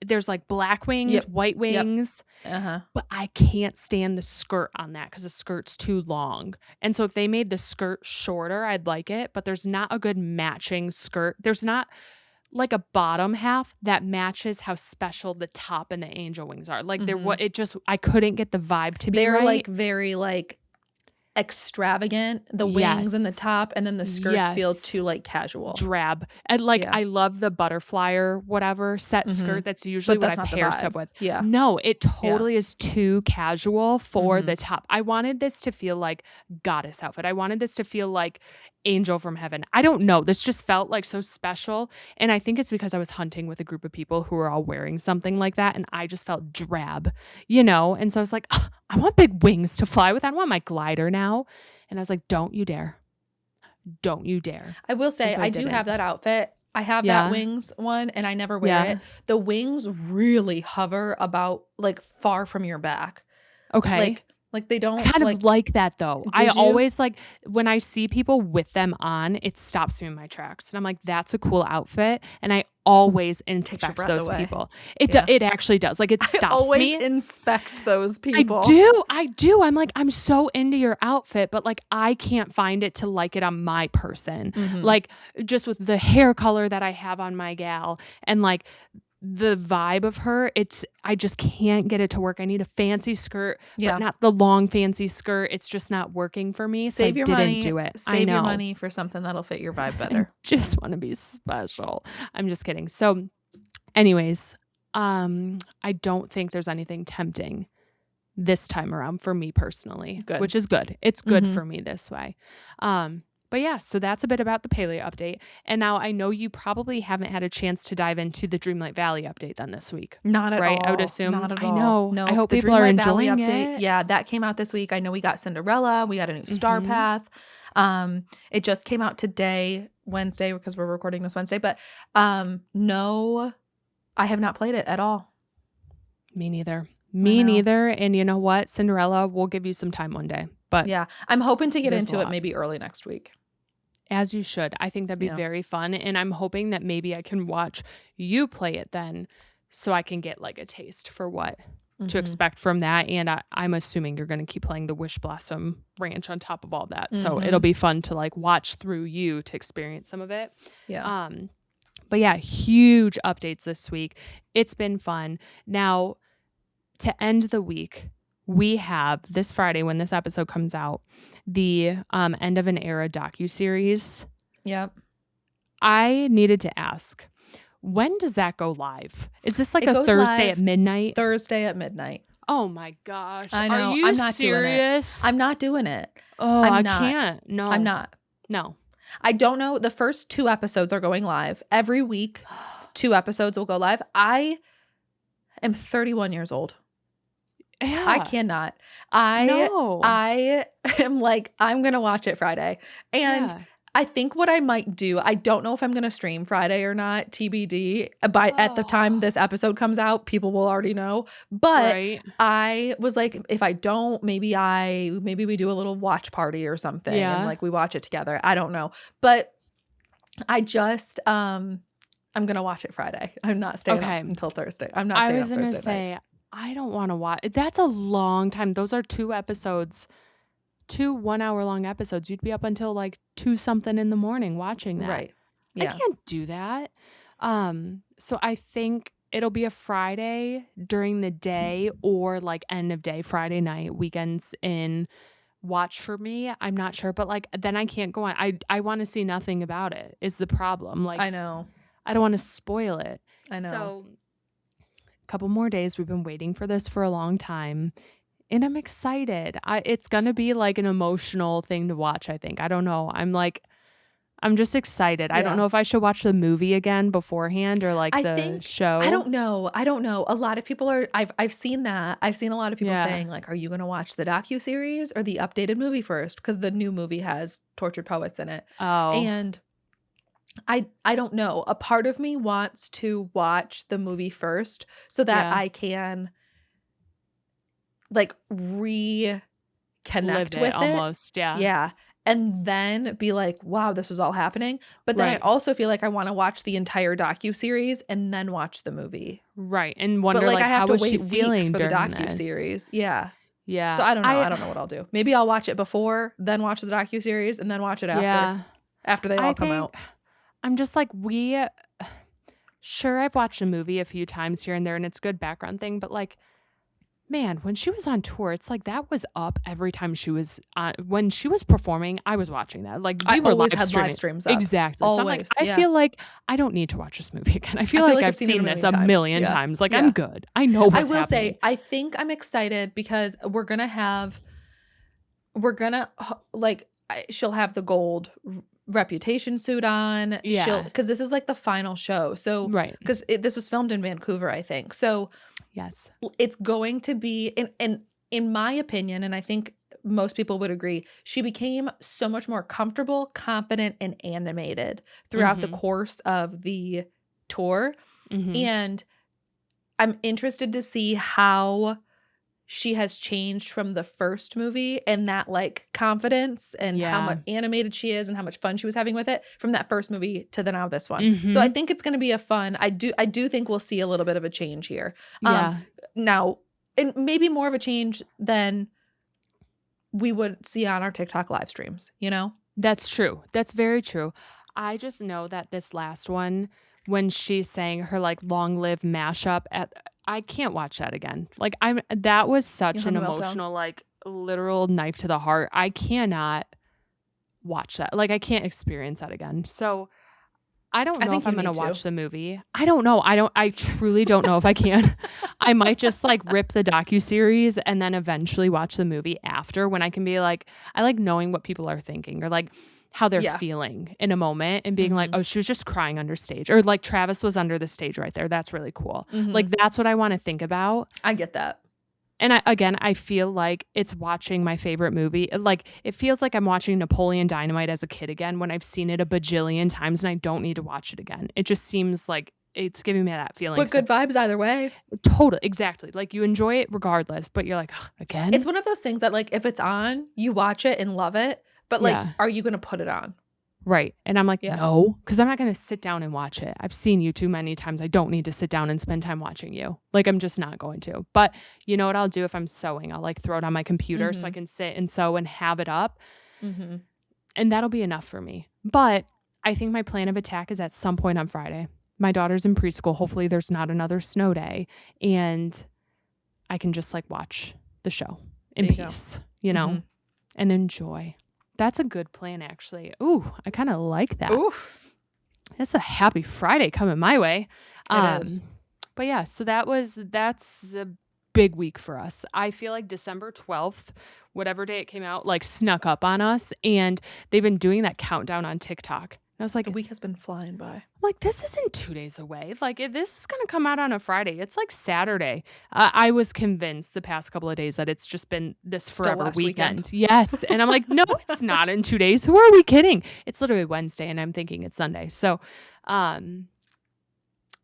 There's like black wings, white wings. Uh-huh. But I can't stand the skirt on that because the skirt's too long. And so if they made the skirt shorter, I'd like it. But there's not a good matching skirt. There's not like a bottom half that matches how special the top and the angel wings are. Like I couldn't get the vibe to be They're right. like very like extravagant, the wings and the top, and then the skirts feel too like casual, drab. And like I love the butterfly or whatever set skirt. That's usually what I pair stuff with. Yeah, no, it totally is too casual for the top. I wanted this to feel like goddess outfit. I wanted this to feel like angel from heaven. I don't know. This just felt like so special. And I think it's because I was hunting with a group of people who were all wearing something like that. And I just felt drab, And so I was like, I want big wings to fly with. I want my glider now. And I was like, don't you dare. Don't you dare. I will say, I do have that outfit. I have that wings one and I never wear it. The wings really hover about like far from your back. Okay. Like Like, they I don't, kind of like like that though. I Did you? always like when I see people with them on, it stops me in my tracks. And I'm like, that's a cool outfit. And I always Takes your inspect breath those away. people. Yeah. It actually does. Like it I stops always me. inspect those I people. do. I do. I'm like, I'm so into your outfit, but like I can't find it to like it on my person. Mhm. Like just with the hair color that I have on my gal and like the vibe of her, I just can't get it to work. I need a fancy skirt, but Yeah. not the long fancy skirt. It's just not working for me. So I Save your didn't money. do it. I Save your know. money for something that'll fit your vibe I better. just want to be special. I'm just kidding. So anyways, I don't think there's anything tempting this time around for me personally, Good. which is good. It's good Mhm. for me this way. But yeah, so that's a bit about the Palia update. And now I know you probably haven't had a chance to dive into the Dreamlight Valley update then this week. Not at Right? I would all. assume. Not at I all. know. I Nope. hope The people are Dreamlight Valley enjoying update, it. yeah, that came out this week. I know we got Cinderella. We got a new Star Mhm. Path. It just came out today, Wednesday, because we're recording this Wednesday. But no, I have not played it at all. Me neither. I Me know. neither. And you know what? Cinderella, we'll give you some time one day. But Yeah, I'm hoping to get there's a into it lot. maybe early next week. As you should. I think that'd be Yeah. very fun. And I'm hoping that maybe I can watch you play it then so I can get like a taste for what to Mhm. expect from that. And I'm assuming you're going to keep playing the Wish Blossom Ranch on top of all that. So it'll Mhm. be fun to like watch through you to experience some of it. Yeah. But yeah, huge updates this week. It's been fun. Now, to end the week, we have this Friday when this episode comes out, the End of an Era docuseries. Yep. I needed to ask, when does that go live? Is this like It a goes Thursday live at midnight? Thursday at midnight. Oh my gosh. I Are know. you I'm not serious? doing it. I'm not doing it. Oh, I'm I not. can't. No. I'm not. No. I don't know. The first 2 episodes are going live. Every week, 2 episodes will go live. I am 31 years old. Yeah. I cannot. No. I am like, I'm going to watch it Friday. And Yeah. I think what I might do, I don't know if I'm going to stream Friday or not, TBD. At the time this episode comes out, people will already know. But Right. I was like, if I don't, maybe we do a little watch party or something and Yeah. like we watch it together. I don't know. But I just I'm going to watch it Friday. I'm not staying Okay. up until Thursday. I'm not I staying was up going to Thursday night. say, I don't want to watch. That's a long time. Those are 2 episodes, 2 1-hour-long episodes. You'd be up until like 2 something in the morning watching that. Right. I Yeah. can't do that. So I think it'll be a Friday during the day or like end of day, Friday night, weekends in watch for me. I'm not sure, but like then I can't go on. I want to see nothing about it is the problem. Like I know. I don't want to spoil it. I know. So a couple more days. We've been waiting for this for a long time. And I'm excited. It's going to be like an emotional thing to watch, I think. I don't know. I'm just excited. I don't Yeah. know if I should watch the movie again beforehand or like I the think show. I don't know. A lot of people are I've seen that. I've seen a lot of people Yeah. saying like, are you going to watch the docuseries or the updated movie first? Because the new movie has tortured poets in it. Oh. And I don't know. A part of me wants to watch the movie first so that Yeah. I can like reconnect Live it with it. almost. Yeah. Yeah. And then be like, wow, this was all happening. But then I Right. also feel like I want to watch the entire docuseries and then watch the movie. Right. And wonder But like like I have how to was she wait feeling weeks for the during this? docuseries. Yeah. Yeah. So I don't know. I don't know what I'll do. Maybe I'll watch it before, then watch the docuseries, and then watch it after. Yeah. After they all come out. I'm just like sure I've watched a movie a few times here and there and it's good background thing, but like man, when she was on tour, it's like that was up every time she was on. When she was performing, I was watching that. Like we I were always live had streaming. live streams up. Exactly. So I'm like, Always, I yeah. feel like I don't need to watch this movie again. I feel like I've seen this a million times. Like Yeah. I'm good. I know what's I will happening. say, I think I'm excited because she'll have the gold reputation suit on. Yeah. Because this is like the final show. So, Right. because this was filmed in Vancouver, I think. So, Yes. it's going to be, and in my opinion, and I think most people would agree, she became so much more comfortable, confident, and animated throughout the course of the tour. Mhm. And I'm interested to see how she has changed from the first movie, and that like confidence and how much animated she is and how much fun she was having with it from that first movie to the now this one. So I think it's going to be a fun. I do think we'll see a little bit of a change here. Now, and maybe more of a change than we would see on our TikTok live streams, you know? That's true. That's very true. I just know that this last one, when she's saying her like long live mashup I can't watch that again. Like that was such an emotional, like literal knife to the heart. I cannot watch that. Like I can't experience that again. So I don't know if I'm going to watch the movie. I don't know. I truly don't know if I can. I might just like rip the docuseries and then eventually watch the movie after, when I can be like, I like knowing what people are thinking or like how they're feeling in a moment and being like, oh, she was just crying under stage, or like Travis was under the stage right there. That's really cool. Like that's what I want to think about. I get that. And I feel like it's watching my favorite movie. Like it feels like I'm watching Napoleon Dynamite as a kid again, when I've seen it a bajillion times and I don't need to watch it again. It just seems like it's giving me that feeling. But good vibes either way. Totally. Exactly. Like you enjoy it regardless, but you're like, again? It's one of those things that like if it's on, you watch it and love it. But like, are you going to put it on? Right. And I'm like, no, because I'm not going to sit down and watch it. I've seen you too many times. I don't need to sit down and spend time watching you. Like, I'm just not going to. But you know what I'll do if I'm sewing? I'll like throw it on my computer so I can sit and sew and have it up. And that'll be enough for me. But I think my plan of attack is at some point on Friday. My daughter's in preschool. Hopefully there's not another snow day. And I can just like watch the show in peace, you know, and enjoy. That's a good plan, actually. Ooh, I kind of like that. Ooh. It's a happy Friday coming my way. It is. But yeah, so that's a big week for us. I feel like December 12th, whatever day it came out, like snuck up on us. And they've been doing that countdown on TikTok. And I was like, the week has been flying by. I'm like, this isn't 2 days away. Like, this is going to come out on a Friday. It's like Saturday. I was convinced the past couple of days that it's just been this forever weekend. Yes. And I'm like, no, it's not in 2 days. Who are we kidding? It's literally Wednesday and I'm thinking it's Sunday. So, I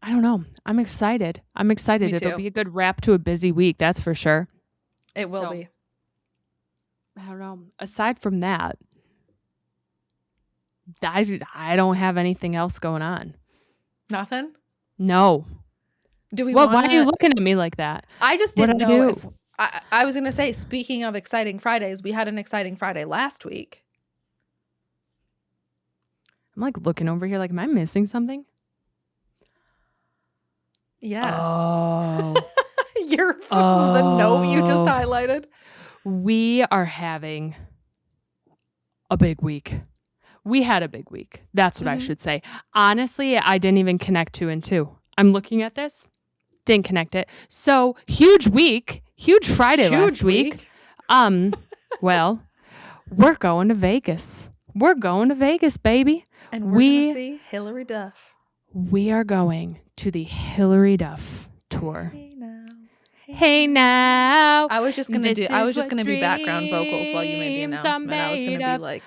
don't know. I'm excited. It'll be a good wrap to a busy week. That's for sure. It will be. I don't know. Aside from that, I don't have anything else going on. Nothing? No. Do we? Why are you looking at me like that? I just didn't know if I was going to say, speaking of exciting Fridays, we had an exciting Friday last week. I'm like looking over here like, am I missing something? Yes. Oh. The note you just highlighted. We are having a big week. We had a big week. That's what I should say. Honestly, I didn't even connect 2 and 2. I'm looking at this. Didn't connect it. So huge week. Huge Friday last week. Well, we're going to Vegas. We're going to Vegas, baby. And we're going to see Hilary Duff. We are going to the Hilary Duff tour. Hey now. Hey now. I was just going to be background vocals while you made the announcement. I was going to be like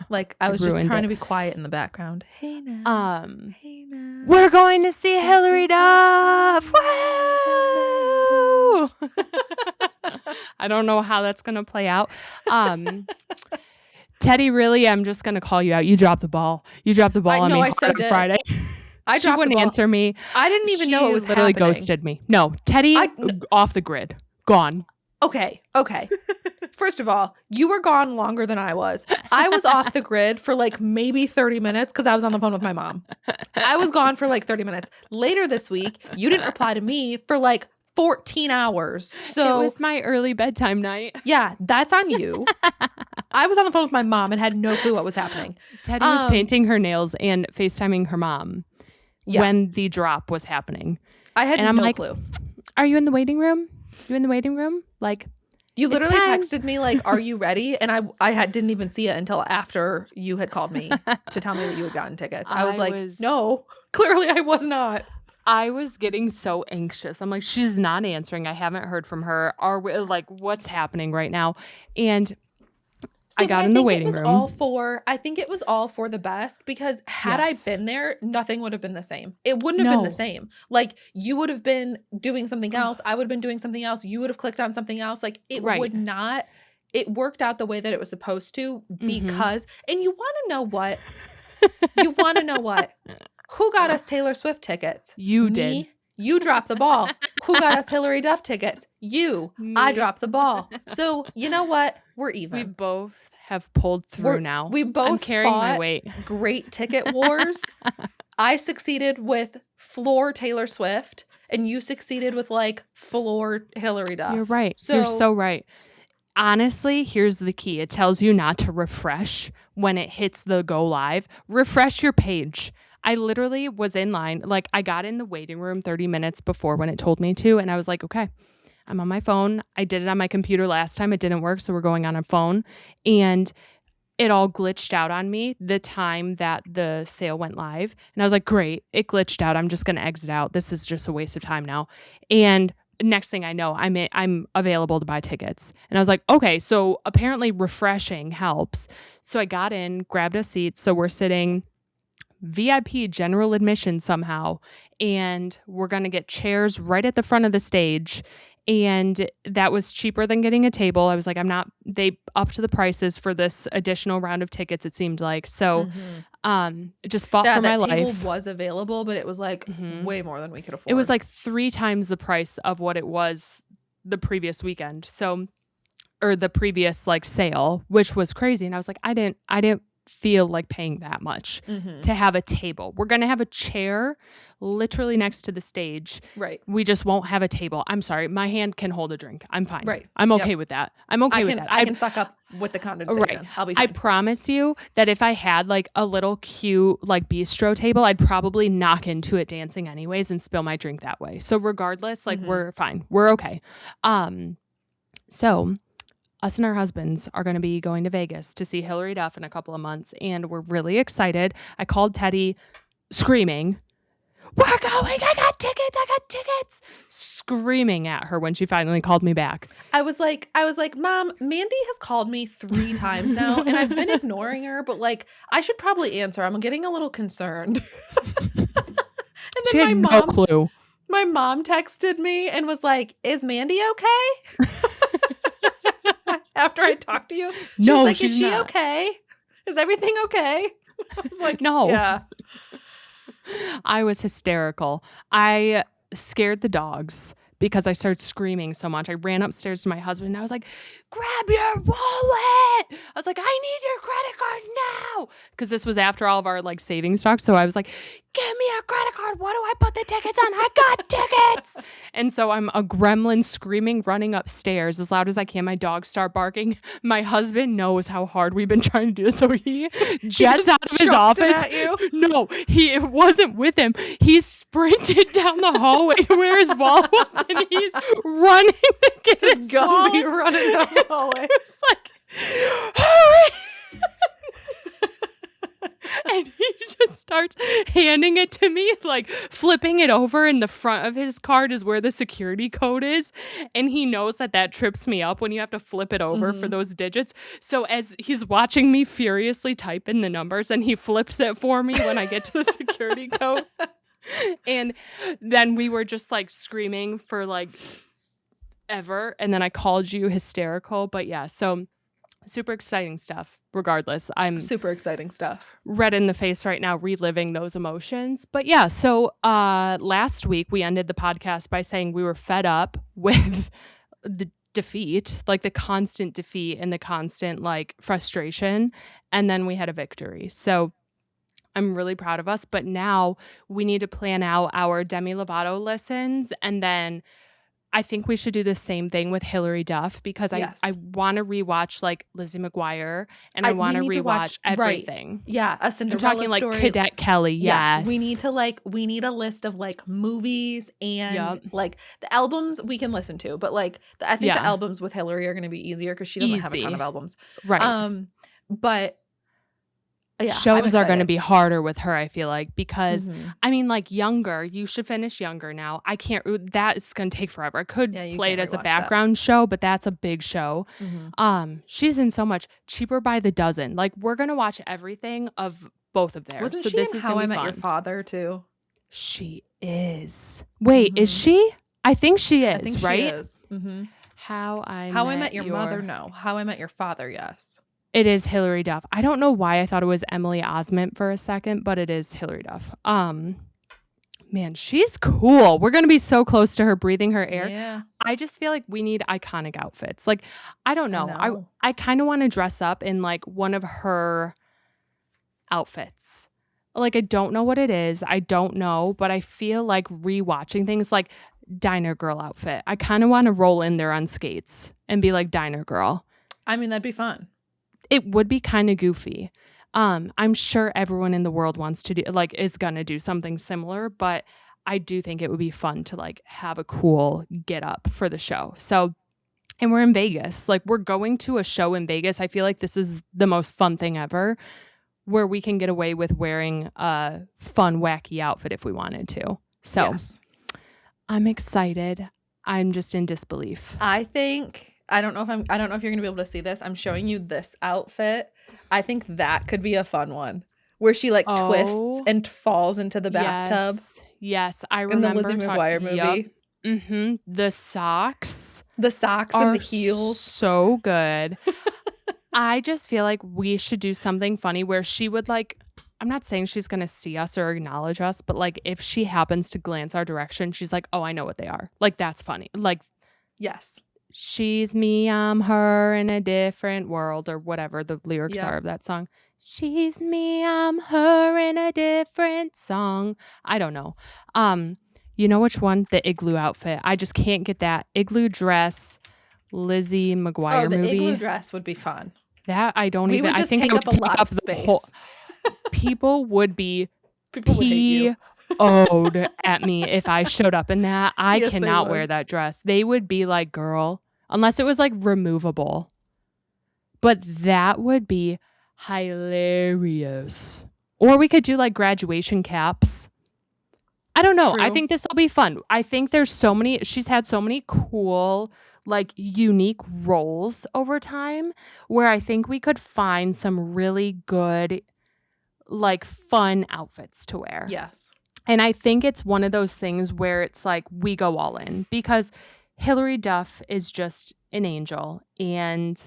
like I was just trying to be quiet in the background. Hey now. Hey now. We're going to see Hilary Duff. Woo! I don't know how that's going to play out. Teddy, really, I'm just going to call you out. You dropped the ball. You dropped the ball on me on Friday. She wouldn't answer me. I didn't even know it was literally happening. Ghosted me. No, Teddy, off the grid. Gone. Okay. First of all, you were gone longer than I was. I was off the grid for like maybe 30 minutes because I was on the phone with my mom. I was gone for like 30 minutes. Later this week, you didn't reply to me for like 14 hours. So it was my early bedtime night. Yeah, that's on you. I was on the phone with my mom and had no clue what was happening. Teddy was painting her nails and FaceTiming her mom when the drop was happening. I had no clue. Are you in the waiting room? You in the waiting room? Like, you literally texted me like, "Are you ready?" And I didn't even see it until after you had called me to tell me that you had gotten tickets. I was like, "No, clearly I was not." I was getting so anxious. I'm like, she's not answering. I haven't heard from her. Are we, like, what's happening right now? And I got in the waiting room. I think it was all for the best, because had I Yes. been there, nothing would have been the same. It wouldn't have been the No. same. Like, you would have been doing something else. I would have been doing something else. You would have clicked on something else. Like, it Right. would not. It worked out the way that it was supposed to, because, and you want to know what? You want to know what? Who got us Taylor Swift tickets? You did. You dropped the ball. Who got us Hillary Duff tickets? You. I dropped the ball. So, you know what? We're even. We both have pulled through now. We both I'm carrying my weight. Great ticket wars. I succeeded with floor Taylor Swift, and you succeeded with like floor Hillary Duff. You're right. You're so right. Honestly, here's the key. It tells you not to refresh when it hits the go live. Refresh your page. I literally was in line. Like, I got in the waiting room 30 minutes before when it told me to, and I was like, okay, I'm on my phone. I did it on my computer last time. It didn't work, so we're going on a phone. And it all glitched out on me the time that the sale went live. And I was like, great, it glitched out. I'm just going to exit out. This is just a waste of time now. And next thing I know, I'm available to buy tickets. And I was like, okay, so apparently refreshing helps. So I got in, grabbed a seat. So we're sitting VIP general admission somehow, and we're going to get chairs right at the front of the stage. And that was cheaper than getting a table. I was like, they upped the prices for this additional round of tickets, it seemed like. So just fought for my life. That table was available, but it was like way more than we could afford. It was like 3 times the price of what it was the previous weekend. So, or the previous like sale, which was crazy. And I was like, I didn't feel like paying that much to have a table. We're going to have a chair literally next to the stage. Right. We just won't have a table. I'm sorry. My hand can hold a drink. I'm fine. Right. I'm okay with that. I'm okay with that. I can suck up with the condensation. Right. I'll be fine. I promise you that if I had like a little cute like bistro table, I'd probably knock into it dancing anyways and spill my drink that way. So regardless, like we're fine. We're okay. So us and our husbands are going to be going to Vegas to see Hillary Duff in a couple of months, and we're really excited. I called Teddy screaming, "We're going! I got tickets!" Screaming at her when she finally called me back. I was like, Mom, Mandi has called me 3 times now, and I've been ignoring her, but like, I should probably answer. I'm getting a little concerned. And then she had no clue. My mom texted me and was like, "Is Mandi okay?" After I talked to you, she was like, "Is she okay? Is everything okay?" I was like, no. Yeah. I was hysterical. I scared the dogs because I started screaming so much. I ran upstairs to my husband and I was like, "Grab your wallet." I was like, "I need your credit card now." Because this was after all of our like savings talk. So I was like, "Give me a credit card. What do I put the tickets on? I got tickets." And so I'm a gremlin screaming, running upstairs as loud as I can. My dogs start barking. My husband knows how hard we've been trying to do this. So he jets out of his office. No, it wasn't with him. He sprinted down the hallway to where his wallet was, and he's running to get his wallet. Be running down the hallway. It's like, hurry! And he just starts handing it to me, like flipping it over, and the front of his card is where the security code is. And he knows that trips me up when you have to flip it over for those digits. So as he's watching me furiously type in the numbers, and he flips it for me when I get to the security code. And then we were just like screaming for like ever. And then I called you hysterical. But yeah, so super exciting stuff. Regardless, I'm super exciting stuff. Red in the face right now, reliving those emotions. But yeah, so last week we ended the podcast by saying we were fed up with the defeat, like the constant defeat and the constant like frustration. And then we had a victory. So I'm really proud of us. But now we need to plan out our Demi Lovato listens, and then I think we should do the same thing with Hillary Duff, because I want to rewatch like Lizzie McGuire, and I want to rewatch everything. Right. Yeah, a Cinderella I'm talking story. Like Cadet Kelly. Yes. We need a list of like movies and like the albums we can listen to, but like I think the albums with Hillary are going to be easier because she doesn't have a ton of albums. Right. But Yeah, shows are going to be harder with her, I feel like, because I mean, like Younger, you should finish Younger now. I can't, that's going to take forever. I could play it as a background show, but that's a big show. She's in so much. Cheaper by the Dozen. Like, we're going to watch everything of both of theirs. Wasn't she in How I Met Your Father too? She is. Wait, is she? I think she is, I think right? She is. How I Met Your Mother, no. How I Met Your Father, yes. It is Hilary Duff. I don't know why I thought it was Emily Osment for a second, but it is Hilary Duff. Man, she's cool. We're going to be so close to her breathing her air. Yeah. I just feel like we need iconic outfits. Like, I don't know. I kind of want to dress up in like one of her outfits. Like, I don't know what it is. I don't know, but I feel like rewatching things like Diner Girl outfit. I kind of want to roll in there on skates and be like Diner Girl. I mean, that'd be fun. It would be kind of goofy. I'm sure everyone in the world wants to do, like, is going to do something similar, but I do think it would be fun to like have a cool get up for the show. So, and we're in Vegas. Like, we're going to a show in Vegas. I feel like this is the most fun thing ever, where we can get away with wearing a fun, wacky outfit if we wanted to. So yes. I'm excited. I'm just in disbelief. I don't know if you're gonna be able to see this. I'm showing you this outfit. I think that could be a fun one, where she like twists and falls into the bathtub. Yes, I remember in the Lizzie McGuire movie. Yep. The socks and the heels, so good. I just feel like we should do something funny where she would like, I'm not saying she's going to see us or acknowledge us, but like if she happens to glance our direction, she's like, oh, I know what they are. Like, that's funny. Like, yes. She's me, I'm her in a different world, or whatever the lyrics are of that song. She's me, I'm her in a different song. I don't know. You know which one? The igloo outfit. I just can't get that. Igloo dress, Lizzie McGuire movie. The igloo dress would be fun. That I don't even. I think it would take up a lot of space. People would be would hate you. Owed at me if I showed up in that. I cannot wear that dress. They would be like, girl, unless it was like removable. But that would be hilarious. Or we could do like graduation caps. I don't know. True. I think this will be fun. I think she's had so many cool, like unique roles over time where I think we could find some really good, like fun outfits to wear. Yes. And I think it's one of those things where it's like we go all in, because Hilary Duff is just an angel. And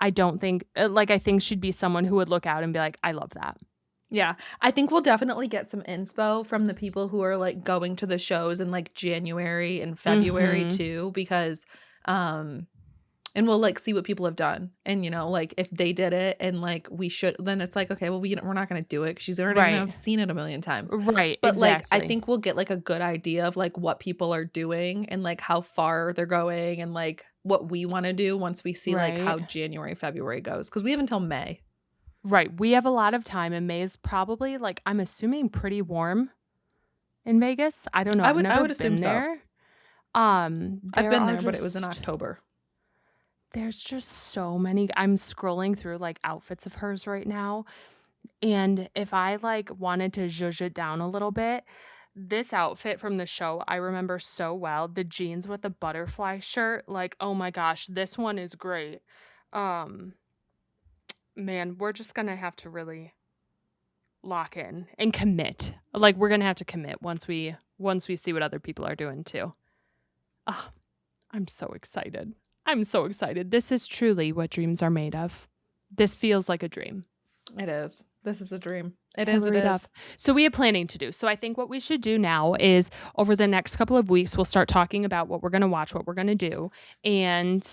I don't think, I think she'd be someone who would look out and be like, I love that. Yeah. I think we'll definitely get some inspo from the people who are like going to the shows in like January and February too, because, and we'll like see what people have done. And, you know, like if they did it and like we should, then it's like, okay, well, we're not going to do it because she's already going to have seen it a million times. Right. But like, I think we'll get like a good idea of like what people are doing and like how far they're going and like what we want to do once we see like how January, February goes. Because we have until May. Right. We have a lot of time, and May is probably like, I'm assuming pretty warm in Vegas. I don't know. I would assume there. I've been there, but it was in October. There's just so many. I'm scrolling through like outfits of hers right now. And if I like wanted to zhuzh it down a little bit, this outfit from the show, I remember so well. The jeans with the butterfly shirt. Like, oh my gosh, this one is great. Man, we're just going to have to really lock in and commit. Like, we're going to have to commit once we see what other people are doing too. Oh, I'm so excited. I'm so excited. This is truly what dreams are made of. This feels like a dream. It is. This is a dream. It is. So we have planning to do. So I think what we should do now is over the next couple of weeks, we'll start talking about what we're going to watch, what we're going to do, and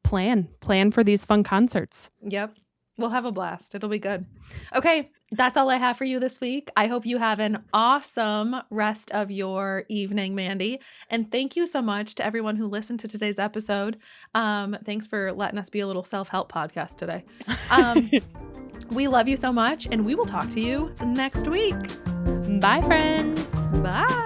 plan for these fun concerts. Yep. We'll have a blast. It'll be good. Okay. That's all I have for you this week. I hope you have an awesome rest of your evening, Mandi. And thank you so much to everyone who listened to today's episode. Thanks for letting us be a little self-help podcast today. We love you so much, and we will talk to you next week. Bye, friends. Bye.